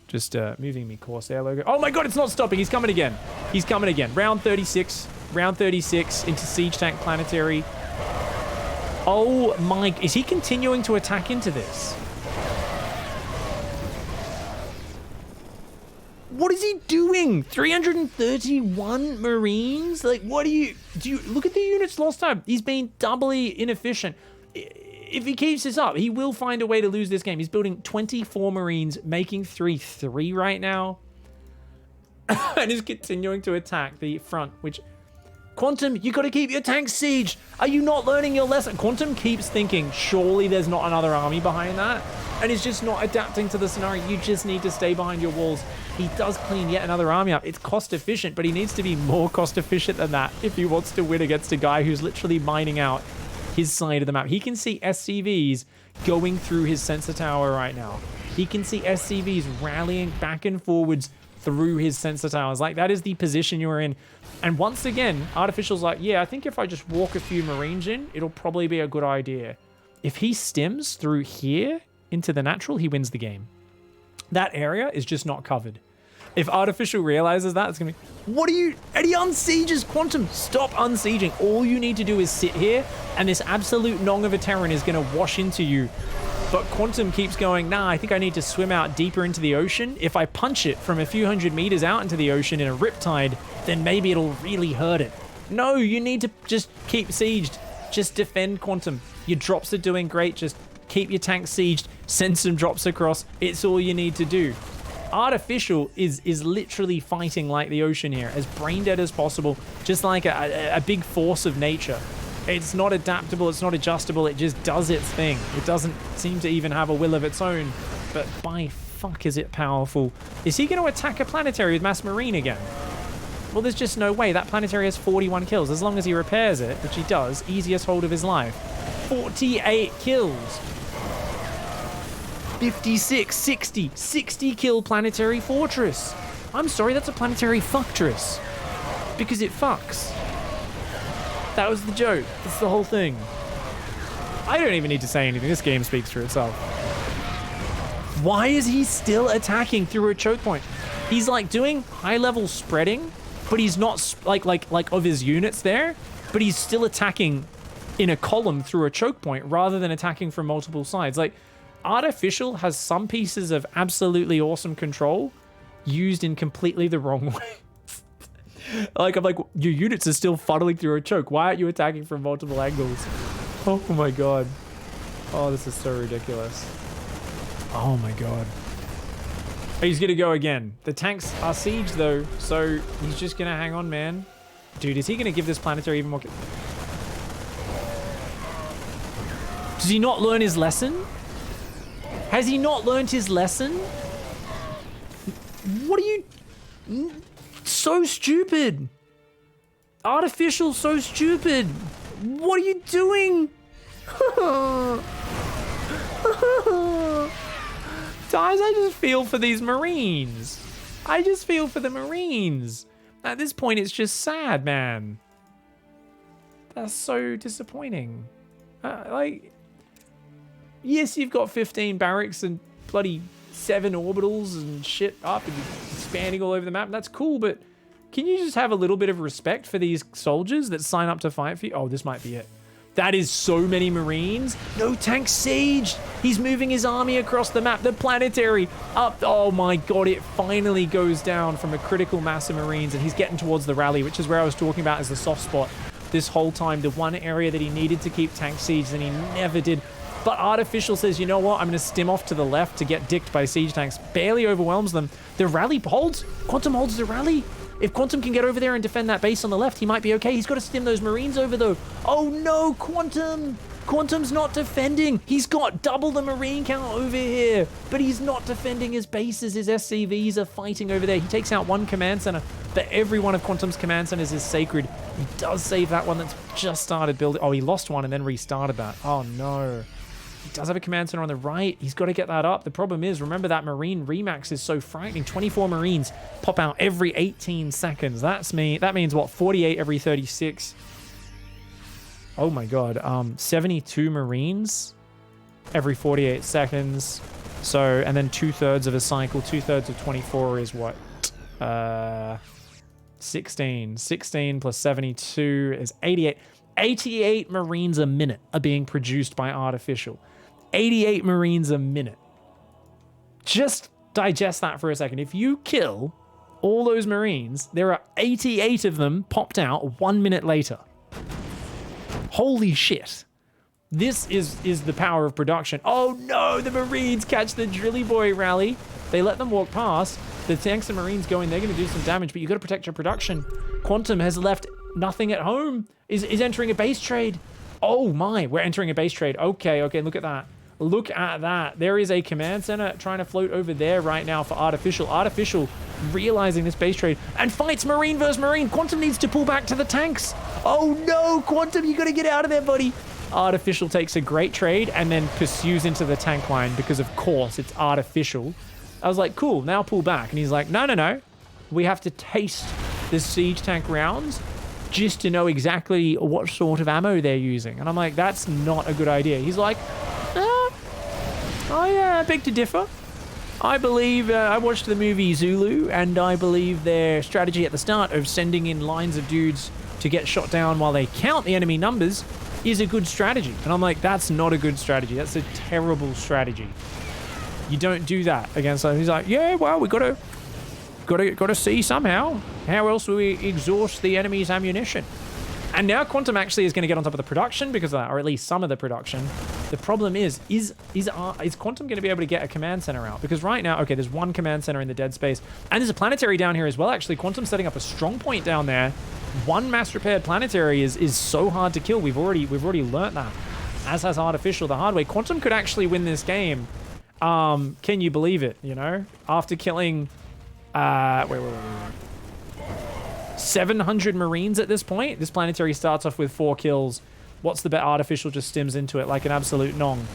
Just moving me Corsair logo. Oh my god, it's not stopping. He's coming again. He's coming again. Round 36. Round 36 into Siege Tank Planetary. Oh my... Is he continuing to attack into this? What is he doing? 331 Marines? Like, what do you... Look at the units lost time. He's been doubly inefficient. If he keeps this up, he will find a way to lose this game. He's building 24 Marines, making 3-3 right now. And is continuing to attack the front, which... Quantum, you got to keep your tanks sieged. Are you not learning your lesson? Quantum keeps thinking, surely there's not another army behind that. And is just not adapting to the scenario. You just need to stay behind your walls. He does clean yet another army up. It's cost efficient, but he needs to be more cost efficient than that if he wants to win against a guy who's literally mining out his side of the map. He can see SCVs going through his sensor tower right now. He can see SCVs rallying back and forwards through his sensor towers. Like, that is the position you're in. And once again, Artificial's like, yeah, I think if I just walk a few Marines in, it'll probably be a good idea. If he stims through here into the natural, he wins the game. That area is just not covered. If Artificial realizes that, it's going to be, what are you... And he unsieges Quantum. Stop unsieging. All you need to do is sit here, and this absolute nong of a Terran is going to wash into you. But Quantum keeps going, nah, I think I need to swim out deeper into the ocean. If I punch it from a few hundred meters out into the ocean in a riptide, then maybe it'll really hurt it. No, you need to just keep sieged. Just defend Quantum. Your drops are doing great. Just keep your tanks sieged. Send some drops across. It's all you need to do. Artificial is literally fighting like the ocean here, as brain dead as possible, just like a big force of nature. It's not adaptable, it's not adjustable, it just does its thing. It doesn't seem to even have a will of its own, but by fuck is it powerful. Is he going to attack a planetary with Mass Marine again? Well, there's just no way. That planetary has 41 kills. As long as he repairs it, which he does, easiest hold of his life. 48 kills. 56, 60 kill planetary fortress. I'm sorry, that's a planetary fuctress. Because it fucks. That was the joke. That's the whole thing. I don't even need to say anything. This game speaks for itself. Why is he still attacking through a choke point? He's like doing high level spreading, but he's not like of his units there, but he's still attacking in a column through a choke point rather than attacking from multiple sides. Like, Artificial has some pieces of absolutely awesome control used in completely the wrong way. Like, I'm like, your units are still funneling through a choke. Why aren't you attacking from multiple angles? Oh my god. Oh, this is so ridiculous. Oh my god. He's gonna go again. The tanks are sieged though, so he's just gonna hang on, man. Dude, is he gonna give this planetary even more... Does he not learn his lesson? Has he not learned his lesson? What are you... So stupid. Artificial, so stupid. What are you doing? Guys, I just feel for these Marines. I just feel for the Marines. At this point, it's just sad, man. That's so disappointing. Like, yes, you've got 15 barracks and bloody 7 orbitals and shit up and expanding all over the map. That's cool, but can you just have a little bit of respect for these soldiers that sign up to fight for you? Oh, this might be it. That is so many Marines. No tank siege. He's moving his army across the map. The planetary up. Oh my god, it finally goes down from a critical mass of Marines, and he's getting towards the rally, which is where I was talking about as the soft spot this whole time. The one area that he needed to keep tank siege, and he never did. But Artificial says, you know what? I'm going to stim off to the left to get dicked by siege tanks. Barely overwhelms them. The rally holds. Quantum holds the rally. If Quantum can get over there and defend that base on the left, he might be okay. He's got to stim those Marines over, though. Oh, no, Quantum. Quantum's not defending. He's got double the Marine count over here. But he's not defending his bases. His SCVs are fighting over there. He takes out one command center. But every one of Quantum's command centers is sacred. He does save that one that's just started building. Oh, he lost one and then restarted that. Oh, no. He does have a command center on the right. He's got to get that up. The problem is, remember that Marine remax is so frightening. 24 Marines pop out every 18 seconds. That means what? 48 every 36. Oh my god. 72 Marines every 48 seconds. So, and then 2/3 of a cycle. 2/3 of 24 is what? 16. 16 plus 72 is 88. 88 Marines a minute are being produced by Artificial. 88 Marines a minute. Just digest that for a second. If you kill all those Marines, there are 88 of them popped out 1 minute later. Holy shit. This is the power of production. Oh no, the Marines catch the Drilly Boy rally. They let them walk past. The tanks and Marines go in, they're going to do some damage, but you got to protect your production. Quantum has left nothing at home. Is entering a base trade. Oh my, we're entering a base trade. Okay, look at that. Look at that. There is a command center trying to float over there right now for Artificial. Artificial realizing this base trade and fights Marine versus Marine. Quantum needs to pull back to the tanks. Oh no, Quantum, you got to get out of there, buddy. Artificial takes a great trade and then pursues into the tank line because, of course, it's Artificial. I was like, cool, now pull back. And he's like, no. We have to taste the siege tank rounds just to know exactly what sort of ammo they're using. And I'm like, that's not a good idea. He's like, I beg to differ. I believe, I watched the movie Zulu, and I believe their strategy at the start of sending in lines of dudes to get shot down while they count the enemy numbers is a good strategy. And I'm like, that's not a good strategy. That's a terrible strategy. You don't do that against them. He's like, yeah, well, we gotta see somehow. How else will we exhaust the enemy's ammunition? And now Quantum actually is going to get on top of the production because of that, or at least some of the production. The problem is Quantum going to be able to get a command center out? Because right now, okay, there's one command center in the dead space, and there's a planetary down here as well. Actually, Quantum's setting up a strong point down there. One mass repaired planetary is so hard to kill. We've already learnt that, as has Artificial the hard way. Quantum could actually win this game. Can you believe it? You know, after killing, wait. 700 Marines at this point. This planetary starts off with 4 kills. What's the bet? Artificial just stims into it like an absolute nong.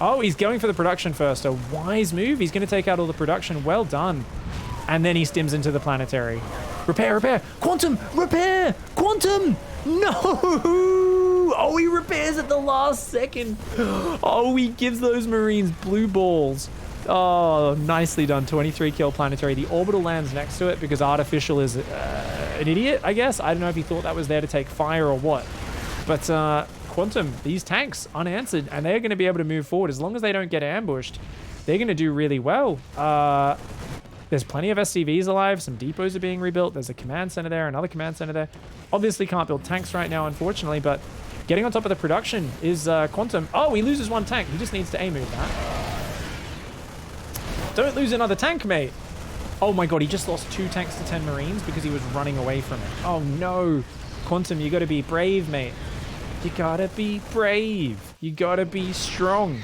Oh, he's going for the production first. A wise move. He's going to take out all the production. Well done. And then he stims into the planetary. Repair. Quantum, repair. Quantum. No. Oh, he repairs at the last second. Oh, he gives those Marines blue balls. Oh, nicely done. 23 kill planetary. The orbital lands next to it because Artificial is an idiot, I guess. I don't know if he thought that was there to take fire or what. But Quantum, these tanks unanswered, and they're going to be able to move forward. As long as they don't get ambushed, they're going to do really well. There's plenty of SCVs alive. Some depots are being rebuilt. There's a command center there, another command center there. Obviously can't build tanks right now, unfortunately, but getting on top of the production is Quantum. Oh, he loses one tank. He just needs to A-move that. Don't lose another tank, mate. Oh my god, he just lost 2 tanks to 10 Marines because he was running away from it. Oh no. Quantum, you gotta be brave, mate. You gotta be brave. You gotta be strong.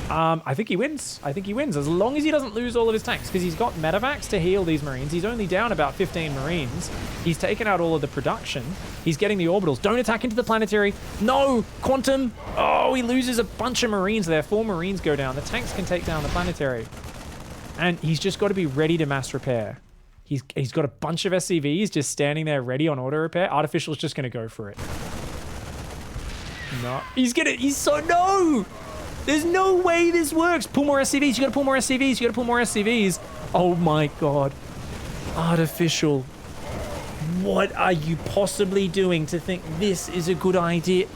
I think he wins. As long as he doesn't lose all of his tanks, because he's got medevacs to heal these Marines. He's only down about 15 Marines. He's taken out all of the production. He's getting the orbitals. Don't attack into the planetary. No, Quantum. Oh, he loses a bunch of Marines there. 4 Marines go down. The tanks can take down the planetary. And he's just got to be ready to mass repair. He's got a bunch of SCVs just standing there ready on auto repair. Artificial's just going to go for it. No. No! There's no way this works. Pull more SCVs. You got to pull more SCVs. Oh my god. Artificial. What are you possibly doing to think this is a good idea?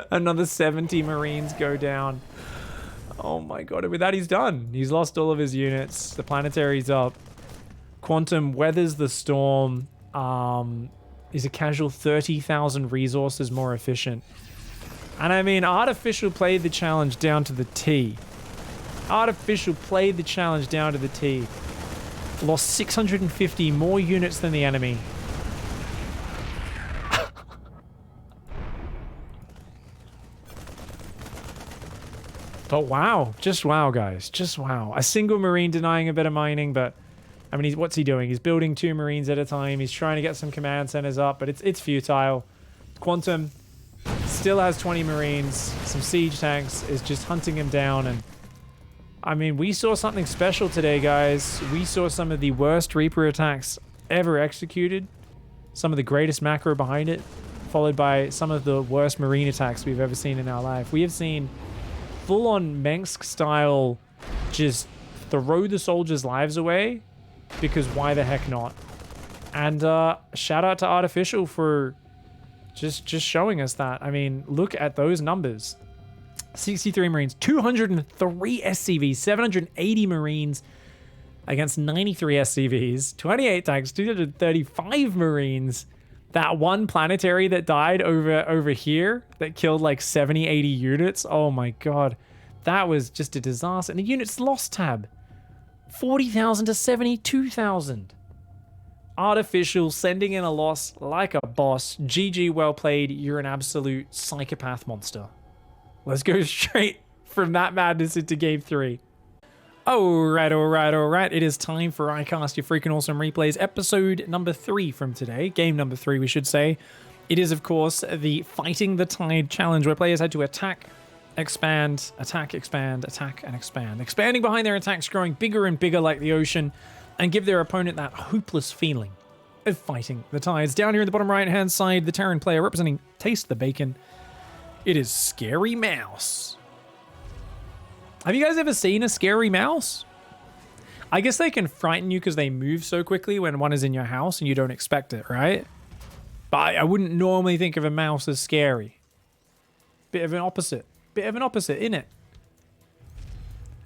Another 70 Marines go down. Oh my god, with that he's done. He's lost all of his units. The planetary's up. Quantum weathers the storm. Is a casual 30,000 resources more efficient. And I mean, Artificial played the challenge down to the T. Artificial played the challenge down to the T. Lost 650 more units than the enemy. But wow, just wow, guys, just wow. A single Marine denying a bit of mining, but I mean, what's he doing? He's building 2 Marines at a time. He's trying to get some command centers up, but it's futile. Quantum still has 20 Marines, some siege tanks, is just hunting him down. And I mean, we saw something special today, guys. We saw some of the worst Reaper attacks ever executed, some of the greatest macro behind it, followed by some of the worst Marine attacks we've ever seen in our life. We have seen full-on Mensk style, just throw the soldiers' lives away, because why the heck not? And shout out to Artificial for just showing us that. I mean, look at those numbers. 63 Marines, 203 SCVs, 780 Marines against 93 SCVs, 28 tanks, 235 Marines. That one planetary that died over here that killed like 70, 80 units. Oh my god. That was just a disaster. And the units lost tab. 40,000 to 72,000. Artificial sending in a loss like a boss. GG, well played. You're an absolute psychopath monster. Let's go straight from that madness into game 3. Alright. It is time for iCast, your freaking awesome replays. Episode number 3 from today. Game number 3, we should say. It is, of course, the Fighting the Tide challenge, where players had to attack, expand, attack, expand, attack, and expand. Expanding behind their attacks, growing bigger and bigger like the ocean, and give their opponent that hopeless feeling of fighting the tides. Down here in the bottom right-hand side, the Terran player representing Taste the Bacon. It is Scary Mouse. Have you guys ever seen a scary mouse? I guess they can frighten you because they move so quickly when one is in your house and you don't expect it, right? But I wouldn't normally think of a mouse as scary. Bit of an opposite, innit?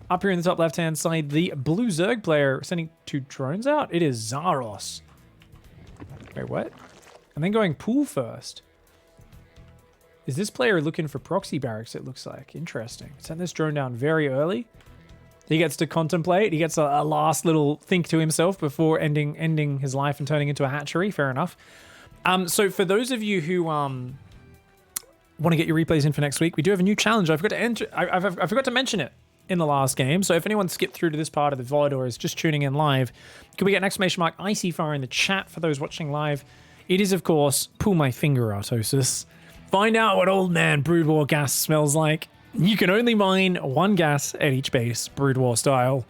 Up here in the top left-hand side, the blue Zerg player sending 2 drones out. It is Zaros. Wait, what? And then going pool first. Is this player looking for proxy barracks, it looks like? Interesting. Sent this drone down very early. He gets to contemplate. He gets a last little think to himself before ending his life and turning into a hatchery. Fair enough. So for those of you who want to get your replays in for next week, we do have a new challenge. I forgot to mention it in the last game. So if anyone skipped through to this part of the VOD or is just tuning in live, can we get an exclamation mark ICYFAR in the chat for those watching live? It is, of course, pull my finger, Artosis. Find out what old man Brood War gas smells like. You can only mine 1 gas at each base, Brood War style.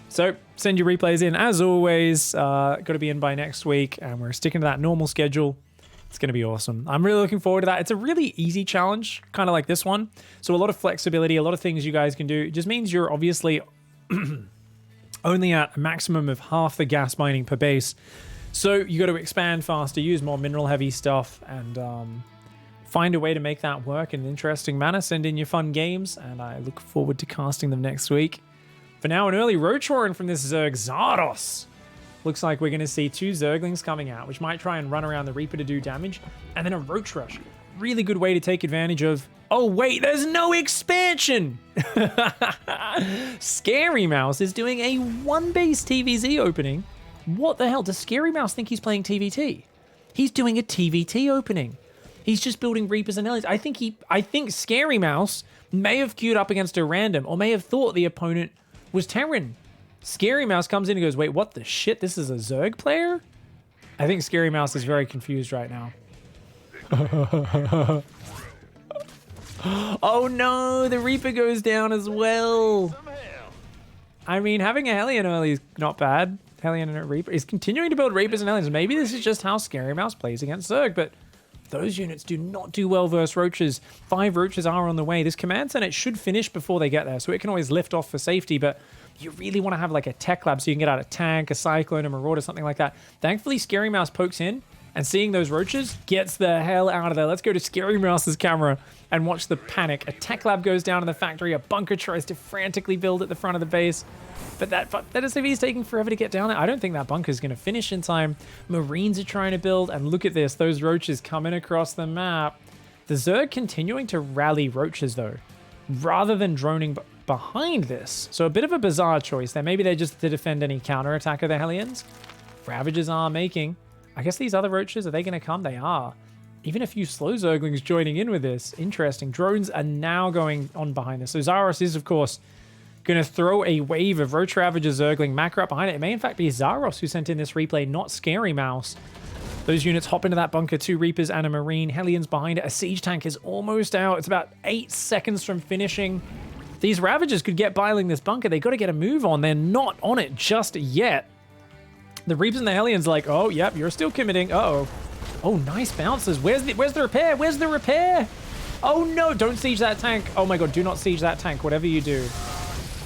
So send your replays in as always. Got to be in by next week, and we're sticking to that normal schedule. It's going to be awesome. I'm really looking forward to that. It's a really easy challenge, kind of like this one. So a lot of flexibility, a lot of things you guys can do. It just means you're obviously only at a maximum of half the gas mining per base. So you got to expand faster, use more mineral heavy stuff, and find a way to make that work in an interesting manner. Send in your fun games, and I look forward to casting them next week. For now, an early roach warren from this Zerg Zardos. Looks like we're going to see 2 Zerglings coming out, which might try and run around the Reaper to do damage, and then a Roach Rush. Really good way to take advantage of... Oh, wait, there's no expansion! Scary Mouse is doing a 1-base TVZ opening. What the hell? Does Scary Mouse think he's playing TVT? He's doing a TVT opening. He's just building Reapers and Ellies. I think Scary Mouse may have queued up against a random, or may have thought the opponent was Terran. Scary Mouse comes in and goes, wait, what the shit? This is a Zerg player? I think Scary Mouse is very confused right now. Oh no, the Reaper goes down as well. I mean, having a Hellion early is not bad. Hellion and a Reaper. He's continuing to build Reapers and Hellions. Maybe this is just how Scary Mouse plays against Zerg, but those units do not do well versus Roaches. 5 Roaches are on the way. This command center should finish before they get there, so it can always lift off for safety, but you really want to have like a tech lab so you can get out a tank, a Cyclone, a Marauder, something like that. Thankfully, Scary Mouse pokes in, and seeing those Roaches gets the hell out of there. Let's go to Scary Mouse's camera and watch the panic. A tech lab goes down in the factory. A bunker tries to frantically build at the front of the base. But that SCV is taking forever to get down there. I don't think that bunker is going to finish in time. Marines are trying to build. And look at this. Those Roaches coming across the map. The Zerg continuing to rally Roaches, though. Rather than droning... behind this. So a bit of a bizarre choice there. Maybe they're just to defend any counterattack of the Hellions. Ravagers are making. I guess these other roaches, are they going to come? They are. Even a few slow Zerglings joining in with this. Interesting. Drones are now going on behind this. So Zaros is, of course, going to throw a wave of Roach Ravager Zergling Macro up behind it. It may, in fact, be Zaros who sent in this replay, not Scary Mouse. Those units hop into that bunker. 2 Reapers and a Marine. Hellions behind it. A Siege Tank is almost out. It's about 8 seconds from finishing. These Ravagers could get biling this bunker. They got to get a move on. They're not on it just yet. The Reapers and the Hellions are like, oh, yep, you're still committing. Uh-oh. Oh, nice bounces. Where's the repair? Where's the repair? Oh, no. Don't siege that tank. Oh, my God. Do not siege that tank, whatever you do.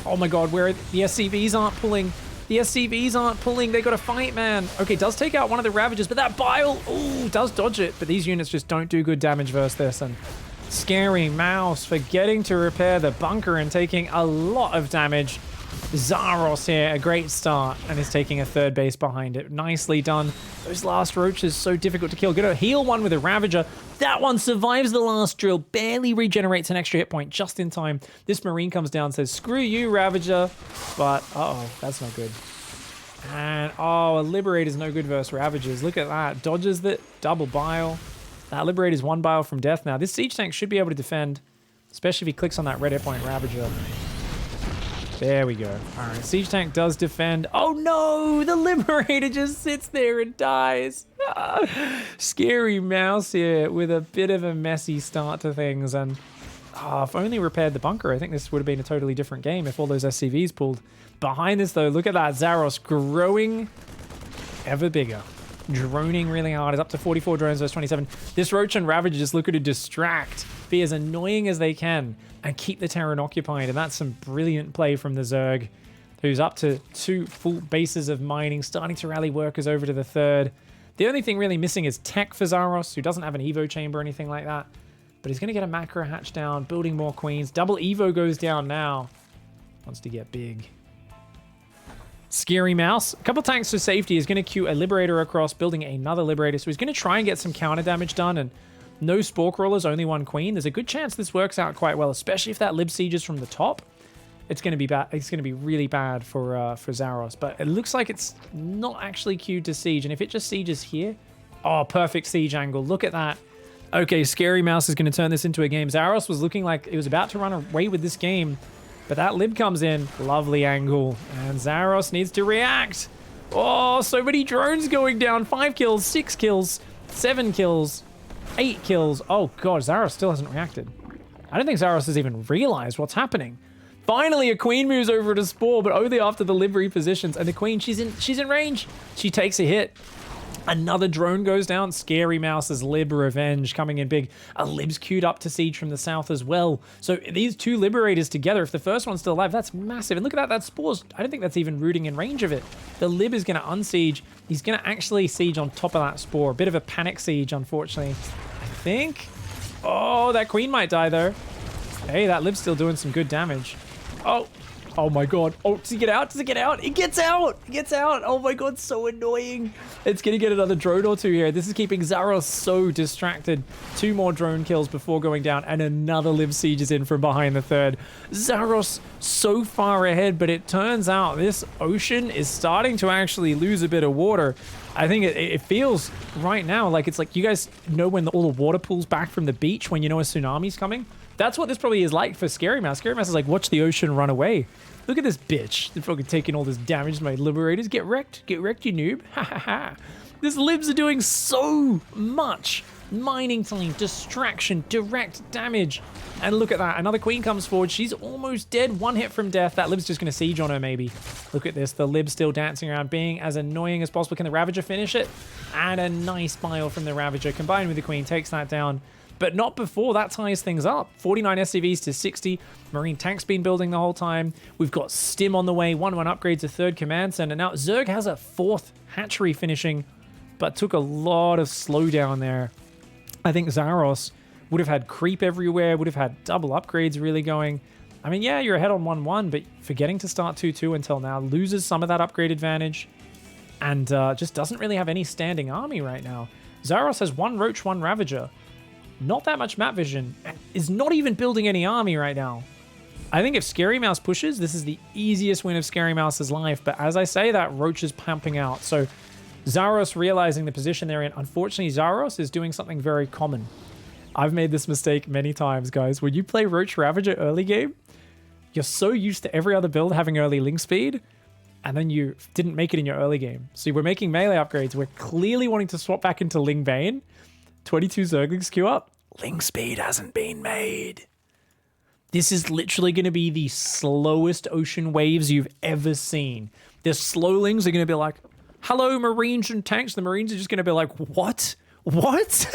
Oh, my God. Where the SCVs aren't pulling. The SCVs aren't pulling. They got to fight, man. Okay, does take out one of the Ravagers, but that bile, ooh, does dodge it. But these units just don't do good damage versus this. And Scary Mouse forgetting to repair the bunker and taking a lot of damage. Zaros here, a great start, and is taking a 3rd base behind it. Nicely done. Those last roaches, so difficult to kill. Gonna heal one with a Ravager. That one survives the last drill, barely regenerates an extra hit point just in time. This Marine comes down and says, screw you, Ravager. But, uh-oh, that's not good. And, oh, a Liberator's no good versus Ravagers. Look at that. Dodges that, double bile. That Liberator's 1 bile from death now. This Siege Tank should be able to defend, especially if he clicks on that red hit point Ravager. There we go. All right, Siege Tank does defend. Oh no, the Liberator just sits there and dies. Scary Mouse here with a bit of a messy start to things. And if only repaired the bunker, I think this would have been a totally different game if all those SCVs pulled. Behind this though, look at that. Zaros growing ever bigger. Droning really hard. It's up to 44 drones versus 27. This Roach and Ravager just looking to distract, be as annoying as they can, and keep the Terran occupied. And that's some brilliant play from the Zerg, who's up to 2 full bases of mining, starting to rally workers over to the 3rd. The only thing really missing is tech for Zaros, who doesn't have an Evo chamber or anything like that. But he's going to get a macro hatch down, building more queens. Double Evo goes down now. Wants to get big. Scary Mouse, a couple tanks for safety. He's going to queue a Liberator across, building another Liberator. So he's going to try and get some counter damage done. And no Spore Crawlers, only 1 Queen. There's a good chance this works out quite well, especially if that Lib sieges from the top. It's going to be bad. It's going to be really bad for Zaros. But it looks like it's not actually queued to siege. And if it just sieges here, oh, perfect siege angle. Look at that. Okay, Scary Mouse is going to turn this into a game. Zaros was looking like it was about to run away with this game. But that Lib comes in. Lovely angle. And Zaros needs to react. Oh, so many drones going down. 5 kills, 6 kills, 7 kills, 8 kills. Oh, God, Zaros still hasn't reacted. I don't think Zaros has even realized what's happening. Finally, a Queen moves over to Spore, but only after the Lib repositions. And the Queen, she's in range. She takes a hit. Another drone goes down. Scary Mouse's Lib revenge coming in big. A Lib's queued up to siege from the south as well. So these 2 Liberators together, if the first one's still alive, that's massive. And look at that, that Spore's, I don't think that's even rooting in range of it. The Lib is going to unsiege. He's going to actually siege on top of that Spore. A bit of a panic siege, unfortunately. I think. Oh, that Queen might die though. Hey, that Lib's still doing some good damage. Oh my God. Oh, does he get out? Does it get out? It gets out. It gets out. Oh my God, so annoying. It's going to get another drone or 2 here. This is keeping Zaros so distracted. 2 more drone kills before going down, and another Lib siege is in from behind the 3rd. Zaros so far ahead, but it turns out this ocean is starting to actually lose a bit of water. I think it feels right now like it's like, you guys know when all the water pulls back from the beach when you know a tsunami's coming? That's what this probably is like for Scary Mouse. Scary Mouse is like, watch the ocean run away. Look at this bitch. They're fucking taking all this damage to my Liberators. Get wrecked. Get wrecked, you noob. Ha ha ha. These Libs are doing so much. Mining time, distraction, direct damage. And look at that. Another Queen comes forward. She's almost dead. 1 hit from death. That Lib's just going to siege on her, maybe. Look at this. The Lib's still dancing around, being as annoying as possible. Can the Ravager finish it? And a nice bile from the Ravager combined with the Queen takes that down. But not before that ties things up. 49 SCVs to 60. Marine tanks been building the whole time. We've got Stim on the way. 1-1 upgrades to 3rd command center. Now Zerg has a 4th hatchery finishing, but took a lot of slowdown there. I think Zaros would have had creep everywhere, would have had double upgrades really going. I mean, yeah, you're ahead on 1-1, but forgetting to start 2-2 until now, loses some of that upgrade advantage, and just doesn't really have any standing army right now. Zaros has 1 Roach, 1 Ravager. Not that much map vision, and is not even building any army right now. I think if Scary Mouse pushes, this is the easiest win of Scary Mouse's life. But as I say that, Roach is pumping out. So Zaros realizing the position they're in. Unfortunately, Zaros is doing something very common. I've made this mistake many times, guys. When you play Roach Ravager early game, you're so used to every other build having early link speed, and then you didn't make it in your early game. So we're making melee upgrades. We're clearly wanting to swap back into Ling Bane. 22 Zerglings queue up. Ling speed hasn't been made. This is literally going to be the slowest ocean waves you've ever seen. The slowlings are going to be like, hello, Marines and tanks. The Marines are just going to be like, what? What?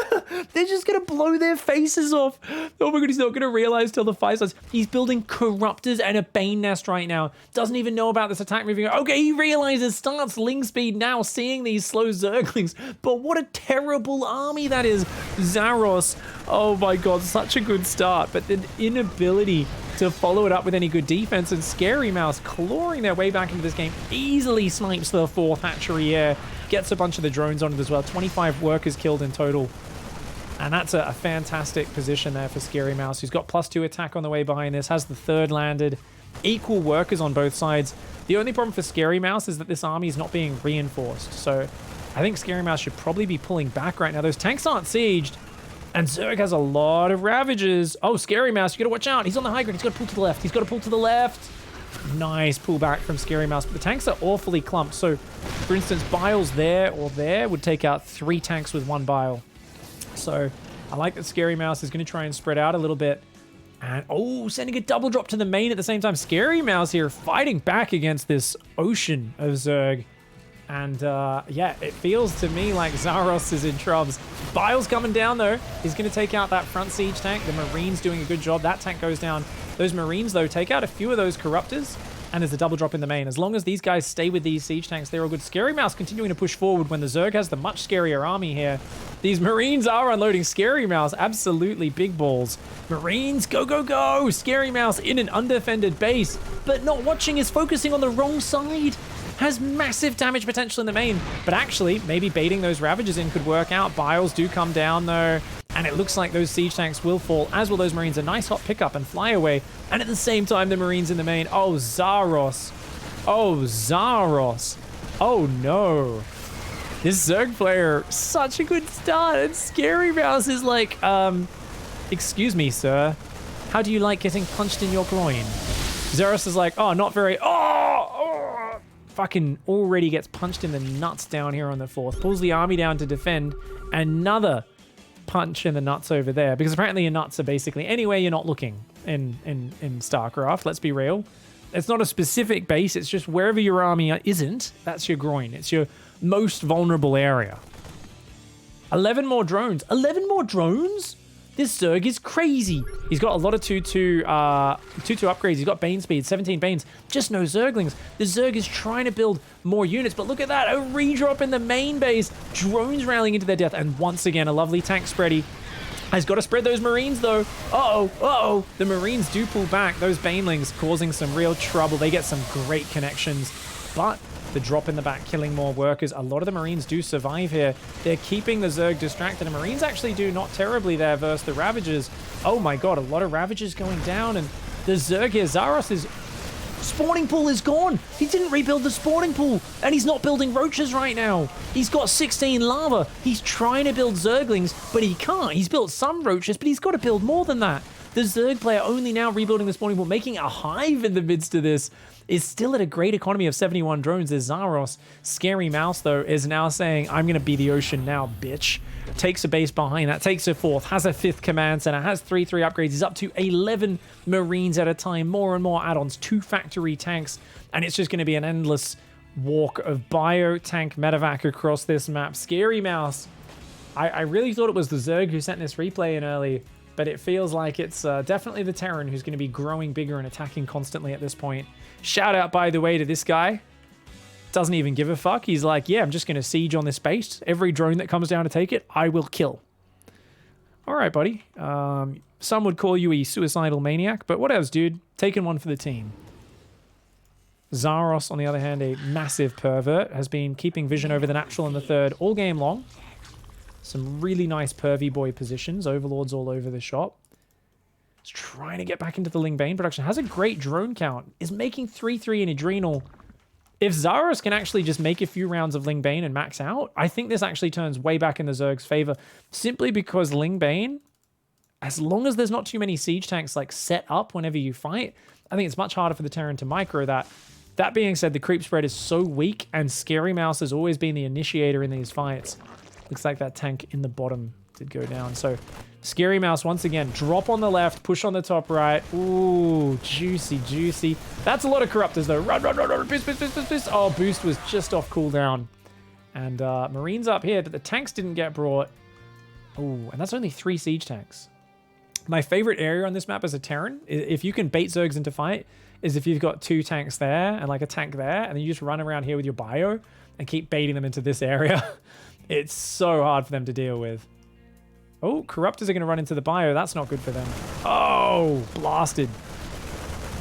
They're just going to blow their faces off. Oh my god, he's not going to realize till the fight starts. He's building Corruptors and a Bane Nest right now. Doesn't even know about this attack moving. Okay, he realizes, starts Ling Speed now, seeing these slow Zerglings. But what a terrible army that is. Zaros, oh my god, such a good start. But the inability to follow it up with any good defense, and Scary Mouse clawing their way back into this game, easily snipes the 4th hatchery here. Gets a bunch of the drones on it as well. 25 workers killed in total. And that's a fantastic position there for Scary Mouse, who's got +2 attack on the way behind this, has the 3rd landed. Equal workers on both sides. The only problem for Scary Mouse is that this army is not being reinforced. So I think Scary Mouse should probably be pulling back right now. Those tanks aren't sieged. And Zerg has a lot of Ravagers. Oh, Scary Mouse, you gotta watch out. He's on the high ground. He's gotta pull to the left. He's gotta pull to the left. Nice pullback from Scary Mouse, but the tanks are awfully clumped. So, for instance, Biles there or there would take out 3 tanks with 1 Bile. So, I like that Scary Mouse is going to try and spread out a little bit. And, oh, sending a double drop to the main at the same time. Scary Mouse here fighting back against this ocean of Zerg. And, yeah, it feels to me like Zaros is in troubles. Biles coming down, though. He's going to take out that front siege tank. The Marines doing a good job. That tank goes down. Those Marines, though, take out a few of those Corruptors, and there's a double drop in the main. As long as these guys stay with these siege tanks, they're all good. Scary Mouse continuing to push forward when the Zerg has the much scarier army here. These Marines are unloading. Scary Mouse, absolutely big balls. Marines, go, go, go! Scary Mouse in an undefended base, but not watching, is focusing on the wrong side. Has massive damage potential in the main, but actually, maybe baiting those Ravagers in could work out. Biles do come down, though. And it looks like those siege tanks will fall, as will those Marines. A nice hot pickup and fly away. And at the same time, the Marines in the main. Oh, Zaros. Oh, Zaros. Oh, no. This Zerg player, such a good start. And Scary Mouse is like, excuse me, sir. How do you like getting punched in your groin? Zaros is like, oh, not very... Oh! Fucking already gets punched in the nuts down here on the 4th. Pulls the army down to defend. Another punch in the nuts over there, because apparently your nuts are basically anywhere you're not looking in StarCraft. Let's be real. It's not a specific base. It's just wherever your army isn't, that's your groin. It's your most vulnerable area. 11 more drones. 11 more drones? This Zerg is crazy. He's got a lot of 2-2 upgrades. He's got Bane speed, 17 Banes. Just no Zerglings. The Zerg is trying to build more units, but look at that. A redrop in the main base. Drones rallying into their death. And once again, a lovely tank spready. Has got to spread those Marines, though. Uh-oh, uh-oh. The Marines do pull back. Those Banelings causing some real trouble. They get some great connections, but the drop in the back, killing more workers. A lot of the Marines do survive here. They're keeping the Zerg distracted. And Marines actually do not terribly there versus the Ravagers. Oh my god, a lot of Ravagers going down. And the Zerg here, Zaros' spawning pool is gone. He didn't rebuild the spawning pool. And he's not building Roaches right now. He's got 16 lava. He's trying to build Zerglings, but he can't. He's built some Roaches, but he's got to build more than that. The Zerg player only now rebuilding the spawning pool, making a hive in the midst of this, is still at a great economy of 71 drones. There's Zaros. Scary Mouse, though, is now saying, I'm going to be the ocean now, bitch. Takes a base behind that, takes a 4th, has a 5th command center, has 3-3 upgrades. He's up to 11 Marines at a time, more and more add-ons, 2 factory tanks, and it's just going to be an endless walk of bio tank medevac across this map. Scary Mouse. I really thought it was the Zerg who sent this replay in early, but it feels like it's definitely the Terran who's going to be growing bigger and attacking constantly at this point. Shout out, by the way, to this guy. Doesn't even give a fuck. He's like, yeah, I'm just going to siege on this base. Every drone that comes down to take it, I will kill. All right, buddy. Some would call you a suicidal maniac, but what else, dude? Taking one for the team. Zaros, on the other hand, a massive pervert, has been keeping vision over the natural in the 3rd all game long. Some really nice pervy boy positions. Overlords all over the shop. He's trying to get back into the Ling Bane production. Has a great drone count. Is making 3-3 in Adrenal. If Zaros can actually just make a few rounds of Ling Bane and max out, I think this actually turns way back in the Zerg's favor. Simply because Ling Bane, as long as there's not too many siege tanks like set up whenever you fight, I think it's much harder for the Terran to micro that. That being said, the creep spread is so weak, and Scary Mouse has always been the initiator in these fights. Looks like that tank in the bottom did go down. So Scary Mouse, once again, drop on the left, push on the top right. Ooh, juicy, juicy. That's a lot of Corruptors, though. Run, run, run, run. Boost, boost, boost, boost, boost. Oh, Boost was just off cooldown. And Marines up here, but the tanks didn't get brought. Ooh, and that's only 3 siege tanks. My favorite area on this map as a Terran, if you can bait Zergs into fight, is if you've got 2 tanks there and like a tank there, and then you just run around here with your bio and keep baiting them into this area. It's so hard for them to deal with. Oh, Corruptors are going to run into the bio. That's not good for them. Oh, blasted.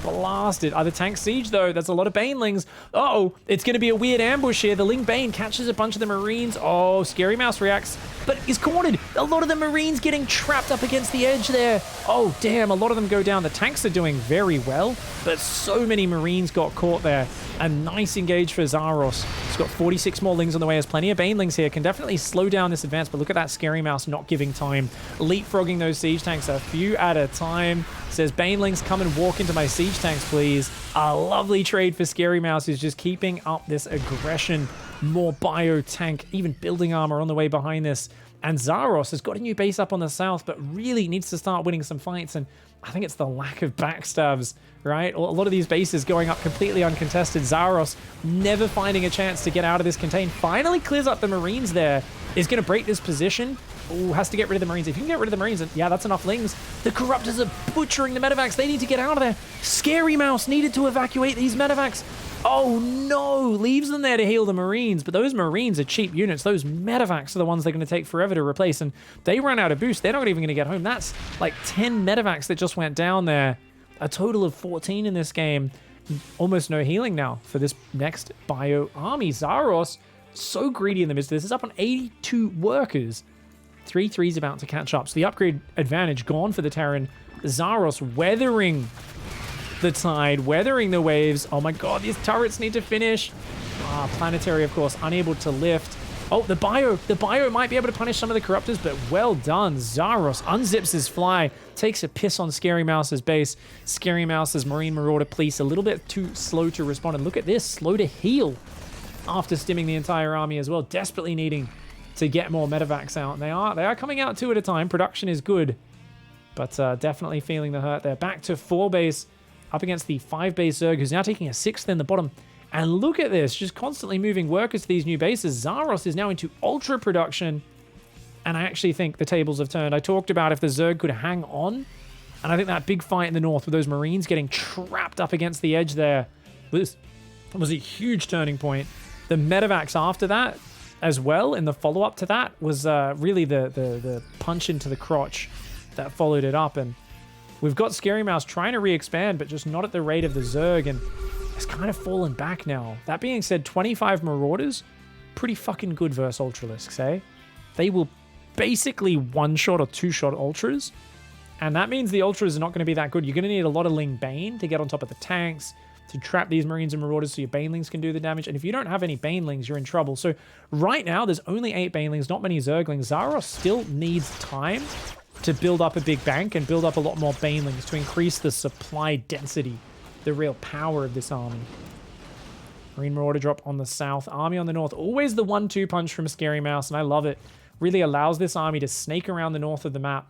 Blasted. Are the tanks siege, though? That's a lot of Banelings. Uh-oh, it's going to be a weird ambush here. The Ling Bane catches a bunch of the Marines. Oh, Scary Mouse reacts, but is cornered. A lot of the Marines getting trapped up against the edge there. Oh, damn, a lot of them go down. The tanks are doing very well, but so many Marines got caught there. A nice engage for Zaros. He's got 46 more Lings on the way. Has plenty of Banelings here. Can definitely slow down this advance, but look at that Scary Mouse not giving time. Leapfrogging those siege tanks a few at a time. Says, Banelings, come and walk into my siege tanks, please. A lovely trade for Scary Mouse, who's just keeping up this aggression. More bio tank, even building armor on the way behind this. And Zaros has got a new base up on the south, but really needs to start winning some fights. And I think it's the lack of backstabs, right? A lot of these bases going up completely uncontested. Zaros never finding a chance to get out of this contain. Finally clears up the Marines there. Is going to break this position. Oh, has to get rid of the Marines. If you can get rid of the Marines, yeah, that's enough Lings. The Corruptors are butchering the medevacs. They need to get out of there. Scary Mouse needed to evacuate these medevacs. Oh no, leaves them there to heal the Marines, but those Marines are cheap units. Those medevacs are the ones they're going to take forever to replace, and they run out of boost. They're not even going to get home. That's like 10 medevacs that just went down there. A total of 14 in this game. Almost no healing now for this next bio army. Zaros, so greedy in the midst of this. It's up on 82 workers. 3-3's about to catch up. So the upgrade advantage gone for the Terran. Zaros weathering the tide, weathering the waves. Oh my god, these turrets need to finish. Planetary, of course, unable to lift. Oh, the bio might be able to punish some of the Corruptors, but well done. Zaros unzips his fly, takes a piss on Scary Mouse's base. Scary Mouse's Marine Marauder Police a little bit too slow to respond. And look at this, slow to heal after stimming the entire army as well, desperately needing to get more medevacs out. And they are coming out 2 at a time. Production is good, but definitely feeling the hurt there. Back to 4 base. Up against the 5 base Zerg, who's now taking a 6th in the bottom. And look at this, just constantly moving workers to these new bases. Zaros is now into ultra production. And I actually think the tables have turned. I talked about if the Zerg could hang on. And I think that big fight in the north with those Marines getting trapped up against the edge there was a huge turning point. The medevacs after that as well, in the follow-up to that, was really the punch into the crotch that followed it up. And we've got Scary Mouse trying to re-expand, but just not at the rate of the Zerg, and it's kind of fallen back now. That being said, 25 Marauders, pretty fucking good versus Ultralisks, eh? They will basically one-shot or two-shot Ultras, and that means the Ultras are not going to be that good. You're going to need a lot of Ling Bane to get on top of the tanks, to trap these Marines and Marauders so your Banelings can do the damage, and if you don't have any Banelings, you're in trouble. So right now, there's only 8 Banelings, not many Zerglings. Zaros still needs time to build up a big bank and build up a lot more Banelings to increase the supply density, the real power of this army. Marine Marauder drop on the south, army on the north. Always the 1-2 punch from Scary Mouse, and I love it. Really allows this army to snake around the north of the map,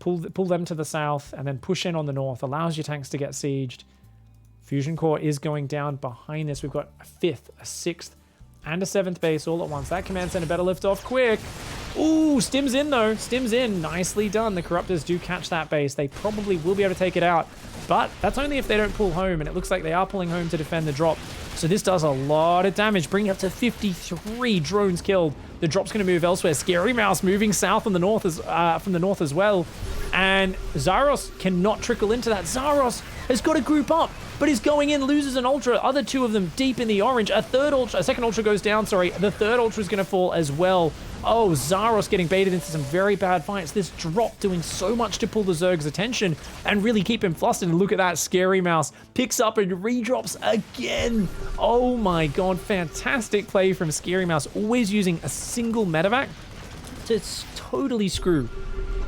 pull them to the south, and then push in on the north. Allows your tanks to get sieged. Fusion Core is going down behind this. We've got a 5th, a 6th, and a 7th base all at once. That command center better lift off quick. Ooh, stims in though. Stims in. Nicely done. The Corruptors do catch that base. They probably will be able to take it out. But that's only if they don't pull home. And it looks like they are pulling home to defend the drop. So this does a lot of damage, bringing up to 53 drones killed. The drop's going to move elsewhere. Scary Mouse moving south on the north from the north as well. And Zaros cannot trickle into that. Zaros has got to group up, but he's going in, loses an Ultra. Other 2 of them deep in the orange. A second Ultra goes down, sorry. The 3rd Ultra is going to fall as well. Oh, Zaros getting baited into some very bad fights. This drop doing so much to pull the Zerg's attention and really keep him flustered. And look at that, Scary Mouse picks up and redrops again. Oh my god, fantastic play from Scary Mouse. Always using a single medevac to totally screw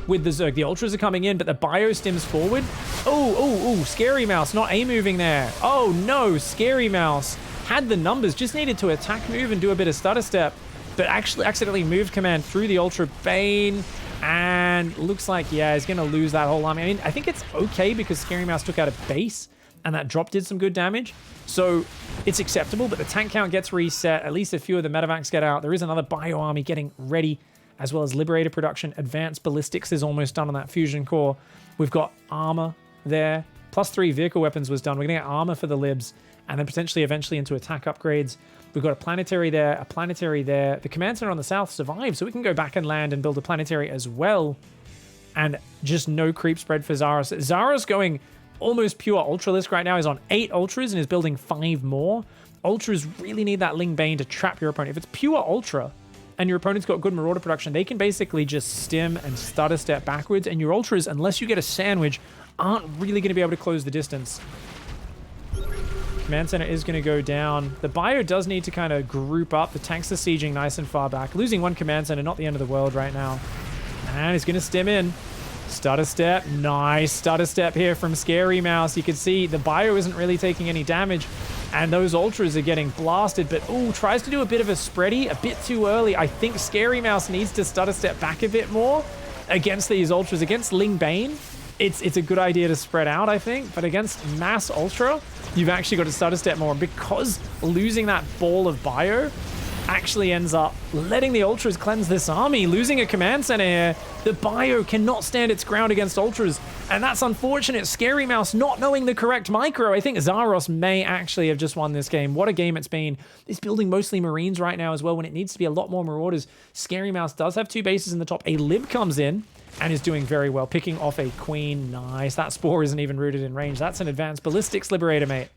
with the Zerg. The Ultras are coming in, but the bio stims forward. Oh, Scary Mouse not A-moving there. Oh no, Scary Mouse had the numbers, just needed to attack move and do a bit of stutter step, but actually accidentally moved command through the Ultra Bane, and looks like, yeah, he's going to lose that whole army. I mean, I think it's okay because Scary Mouse took out a base, and that drop did some good damage, so it's acceptable, but the tank count gets reset. At least a few of the medevacs get out. There is another bio army getting ready, as well as Liberator production. Advanced Ballistics is almost done on that Fusion Core. We've got armor there. +3 vehicle weapons was done. We're going to get armor for the libs, and then potentially eventually into attack upgrades. We've got a planetary there, a planetary there. The command center on the south survived, so we can go back and land and build a planetary as well. And just no creep spread for Zaros. Zaros going almost pure Ultralisk right now. He's on 8 Ultras and is building 5 more. Ultras really need that Ling Bane to trap your opponent. If it's pure Ultra and your opponent's got good Marauder production, they can basically just stim and stutter step backwards, and your Ultras, unless you get a sandwich, aren't really going to be able to close the distance. Command center is going to go down. The bio does need to kind of group up. The tanks are sieging nice and far back. Losing one command center, not the end of the world right now. And he's going to stim in. Stutter step. Nice stutter step here from Scary Mouse. You can see the bio isn't really taking any damage, and those Ultras are getting blasted, but tries to do a bit of a spready, a bit too early. I think Scary Mouse needs to stutter step back a bit more against these Ultras. Against Ling Bane, it's a good idea to spread out, I think, but against Mass Ultra, you've actually got to stutter step more, because losing that ball of bio actually ends up letting the Ultras cleanse this army. Losing a command center here, the bio cannot stand its ground against Ultras, and that's unfortunate. Scary Mouse not knowing the correct micro. I think Zaros may actually have just won this game. What a game it's been. It's building mostly Marines right now as well, when it needs to be a lot more Marauders. Scary Mouse does have 2 bases in the top. A Lib comes in and is doing very well, picking off a Queen. Nice. That Spore isn't even rooted in range. That's an Advanced Ballistics Liberator, mate.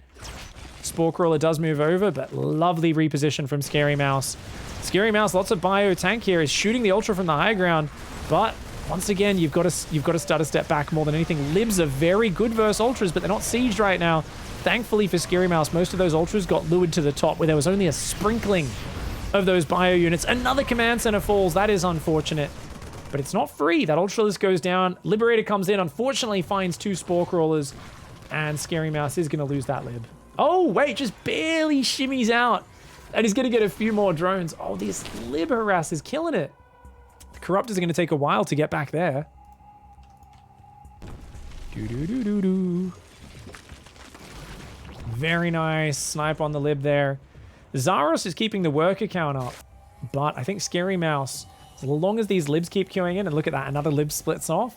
Spore Crawler does move over, but lovely reposition from Scary Mouse. Scary Mouse, lots of bio tank here, is shooting the Ultra from the high ground, but once again, you've got to start a step back more than anything. Libs are very good versus Ultras, but they're not sieged right now. Thankfully for Scary Mouse, most of those Ultras got lured to the top, where there was only a sprinkling of those bio units. Another command center falls. That is unfortunate, but it's not free. That Ultralisk goes down. Liberator comes in, unfortunately finds 2 Spore Crawlers, and Scary Mouse is going to lose that Lib. Oh, wait, just barely shimmies out. And he's going to get a few more drones. Oh, this Lib harass is killing it. The Corruptors are going to take a while to get back there. Do-do-do-do-do. Very nice. Snipe on the Lib there. Zaros is keeping the worker count up, but I think Scary Mouse, as long as these Libs keep queuing in, and look at that, another Lib splits off,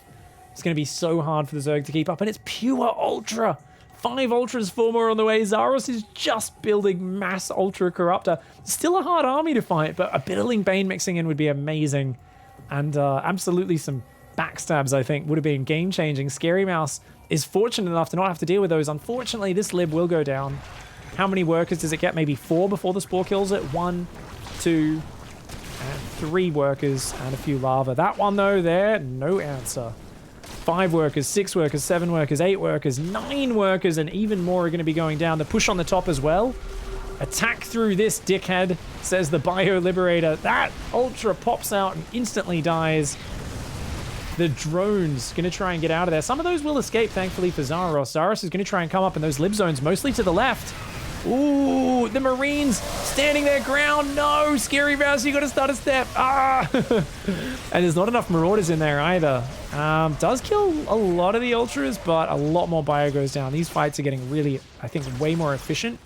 it's going to be so hard for the Zerg to keep up, and it's pure Ultra. 5 Ultras, 4 more on the way. Zaros is just building mass Ultra Corruptor. Still a hard army to fight, but a bit of Ling Bane mixing in would be amazing. And absolutely some backstabs, I think, would have been game-changing. Scary Mouse is fortunate enough to not have to deal with those. Unfortunately, this Lib will go down. How many workers does it get? Maybe 4 before the Spore kills it? 1, 2, and 3 workers, and a few lava. That one, though, there, no answer. 5 workers, 6 workers, 7 workers, 8 workers, 9 workers, and even more are going to be going down. The push on the top as well. Attack through this dickhead, says the Bio Liberator. That Ultra pops out and instantly dies. The drone's going to try and get out of there. Some of those will escape, thankfully, for Zaros. Zaros is going to try and come up in those Lib zones, mostly to the left. Ooh, the Marines standing their ground. No, Scary Mouse, you got to start a step. Ah! And there's not enough Marauders in there either. Does kill a lot of the Ultras, but a lot more bio goes down. These fights are getting really, I think, way more efficient.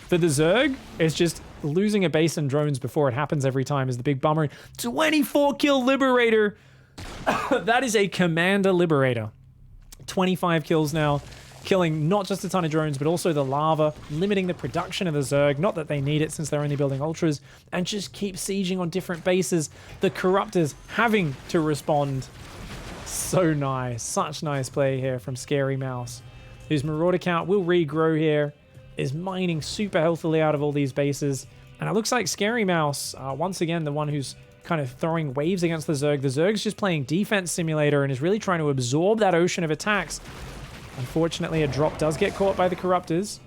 For the Zerg, it's just losing a base and drones before it happens every time is the big bummer. 24 kill Liberator. That is a Commander Liberator. 25 kills now. Killing not just a ton of drones, but also the lava, limiting the production of the Zerg. Not that they need it since they're only building Ultras, and just keep sieging on different bases. The Corruptors having to respond. So nice. Such nice play here from Scary Mouse, whose Marauder count will regrow here, is mining super healthily out of all these bases. And it looks like Scary Mouse, once again, the one who's kind of throwing waves against the Zerg. The Zerg's just playing defense simulator and is really trying to absorb that ocean of attacks. Unfortunately, a drop does get caught by the Corruptors.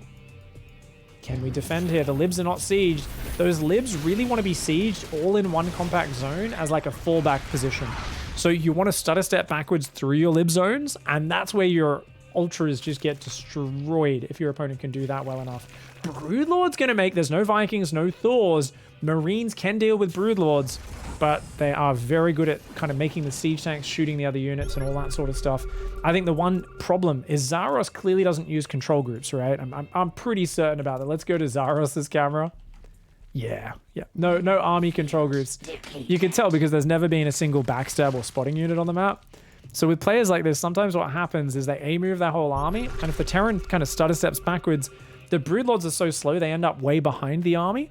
Can we defend here? The Libs are not sieged. Those Libs really want to be sieged all in one compact zone as like a fallback position. So you want to stutter step backwards through your Lib zones, and that's where your Ultras just get destroyed if your opponent can do that well enough. Broodlord's going to make... There's no Vikings, no Thors. Marines can deal with Broodlords, but they are very good at kind of making the siege tanks, shooting the other units, and all that sort of stuff. I think the one problem is Zaros clearly doesn't use control groups, right? I'm pretty certain about that. Let's go to Zaros's camera. Yeah. No army control groups. You can tell because there's never been a single backstab or spotting unit on the map. So with players like this, sometimes what happens is they A-move their whole army, and if the Terran kind of stutter steps backwards, the Broodlords are so slow they end up way behind the army,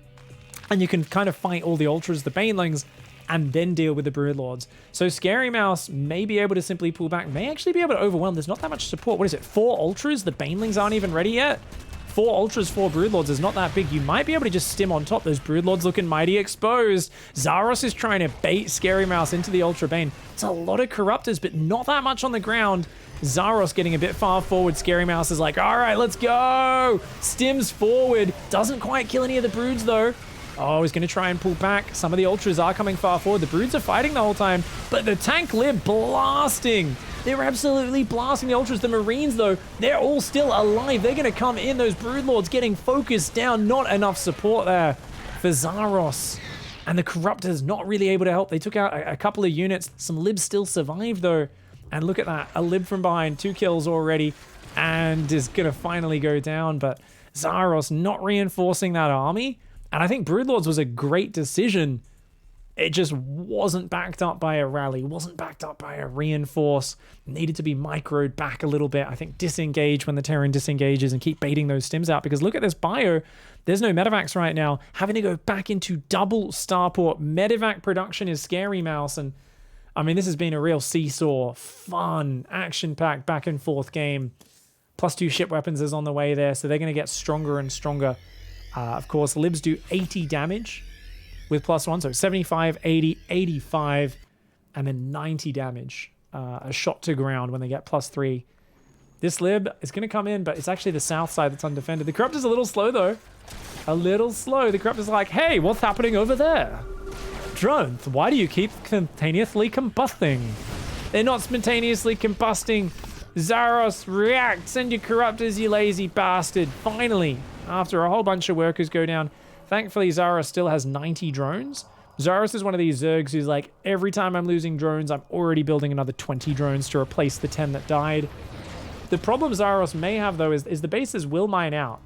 and you can kind of fight all the Ultras, the Banelings, and then deal with the Broodlords. So Scary Mouse may be able to simply pull back, may actually be able to overwhelm. There's not that much support. What is it, 4 Ultras? The Banelings aren't even ready yet? 4 Ultras, 4 Broodlords is not that big. You might be able to just stim on top. Those Broodlords looking mighty exposed. Zaros is trying to bait Scary Mouse into the Ultra Bane. It's a lot of Corruptors, but not that much on the ground. Zaros getting a bit far forward. Scary Mouse is like, all right, let's go. Stims forward. Doesn't quite kill any of the Broods, though. Oh, he's going to try and pull back. Some of the Ultras are coming far forward. The Broods are fighting the whole time, but the tank Lib blasting. They're absolutely blasting the Ultras. The Marines, though, they're all still alive. They're going to come in. Those Broodlords getting focused down. Not enough support there for Zaros. And the Corruptors not really able to help. They took out a couple of units. Some Libs still survived, though. And look at that. A Lib from behind. 2 kills already. And is going to finally go down. But Zaros not reinforcing that army. And I think Broodlords was a great decision. It just wasn't backed up by a rally, wasn't backed up by a reinforce. Needed to be microed back a little bit. I think disengage when the Terran disengages and keep baiting those stims out. Because look at this bio. There's no medevacs right now. Having to go back into double starport. Medevac production is Scary Mouse. And I mean, this has been a real seesaw, fun, action-packed back and forth game. +2 ship weapons is on the way there. So they're going to get stronger and stronger. Of course, Libs do 80 damage with +1. So 75, 80, 85, and then 90 damage. A shot to ground when they get +3. This Lib is going to come in, but it's actually the south side that's undefended. The Corruptor's a little slow, though. A little slow. The Corruptor's like, hey, what's happening over there? Drones, why do you keep spontaneously combusting? They're not spontaneously combusting. Zaros, react. Send your Corruptors, you lazy bastard. Finally, after a whole bunch of workers go down. Thankfully, Zaros still has 90 drones. Zaros is one of these Zergs who's like, every time I'm losing drones, I'm already building another 20 drones to replace the 10 that died. The problem Zaros may have, though, is the bases will mine out.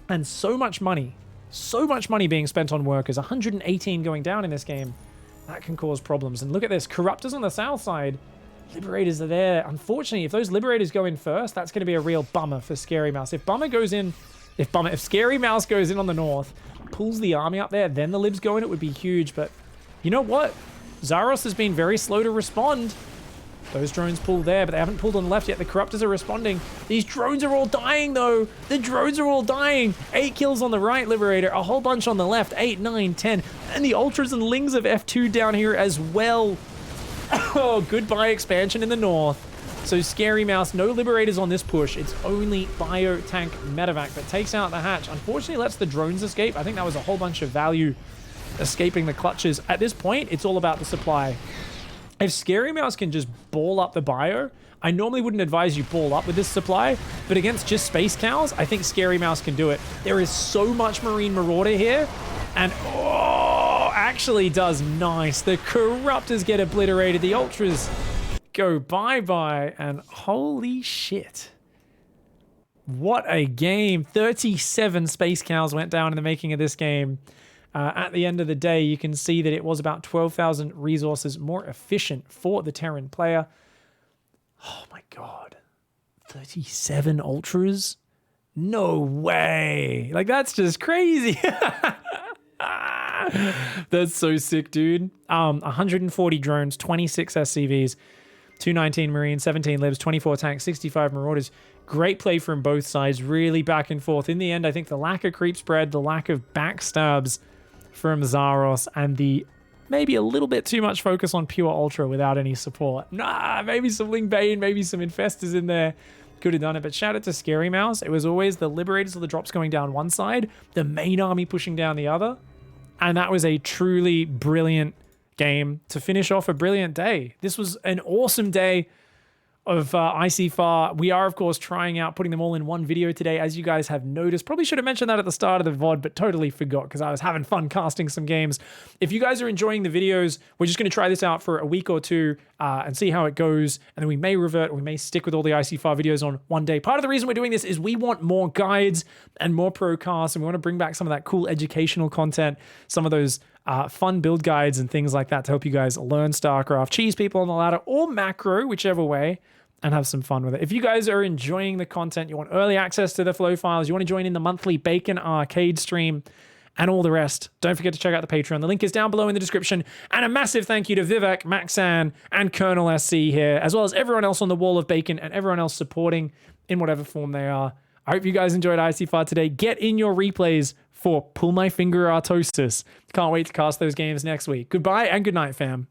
And so much money being spent on workers, 118 going down in this game, that can cause problems. And look at this, Corruptors on the south side. Liberators are there. Unfortunately, if those Liberators go in first, that's going to be a real bummer for Scary Mouse. If Scary Mouse goes in on the north, pulls the army up there, then the Libs go in, it would be huge. But you know what? Zaros has been very slow to respond. Those drones pull there, but they haven't pulled on the left yet. The Corruptors are responding. These drones are all dying, though. The drones are all dying. 8 kills on the right, Liberator. A whole bunch on the left. 8, 9, 10. And the Ultras and Lings of F2 down here as well. Oh, goodbye expansion in the north. So Scary Mouse, no Liberators on this push. It's only Bio Tank Medevac that takes out the hatch. Unfortunately, lets the drones escape. I think that was a whole bunch of value escaping the clutches. At this point, it's all about the supply. If Scary Mouse can just ball up the bio, I normally wouldn't advise you ball up with this supply, but against just Space Cows, I think Scary Mouse can do it. There is so much Marine Marauder here, and oh, actually does nice. The Corruptors get obliterated. The Ultras go bye-bye, and holy shit. What a game. 37 Space Cows went down in the making of this game. At the end of the day, you can see that it was about 12,000 resources more efficient for the Terran player. Oh my god. 37 Ultras? No way. Like, that's just crazy. That's so sick, dude. 140 drones, 26 SCVs, 219 Marines, 17 Libs, 24 tanks, 65 Marauders. Great play from both sides, really back and forth. In the end, I think the lack of creep spread, the lack of backstabs from Zaros, and the maybe a little bit too much focus on pure ultra without any support. Nah, maybe some Ling Bane, maybe some Infestors in there. Could have done it, but shout out to Scary Mouse. It was always the Liberators or the drops going down one side, the main army pushing down the other. And that was a truly brilliant game to finish off a brilliant day. This was an awesome day of ICYFAR. We are, of course, trying out putting them all in one video today, as you guys have noticed. Probably should have mentioned that at the start of the VOD, but totally forgot because I was having fun casting some games. If you guys are enjoying the videos, we're just going to try this out for a week or two and see how it goes. And then we may revert, or we may stick with all the ICYFAR videos on one day. Part of the reason we're doing this is we want more guides and more pro casts, and we want to bring back some of that cool educational content, some of those fun build guides and things like that to help you guys learn StarCraft, cheese people on the ladder, or macro, whichever way, and have some fun with it. If you guys are enjoying the content, you want early access to the flow files, you want to join in the monthly Bacon Arcade stream, and all the rest, don't forget to check out the Patreon. The link is down below in the description. And a massive thank you to Vivek, Maxan, and Colonel SC here, as well as everyone else on the Wall of Bacon and everyone else supporting in whatever form they are. I hope you guys enjoyed ICYFAR today. Get in your replays for Pull My Finger Artosis. Can't wait to cast those games next week. Goodbye and good night, fam.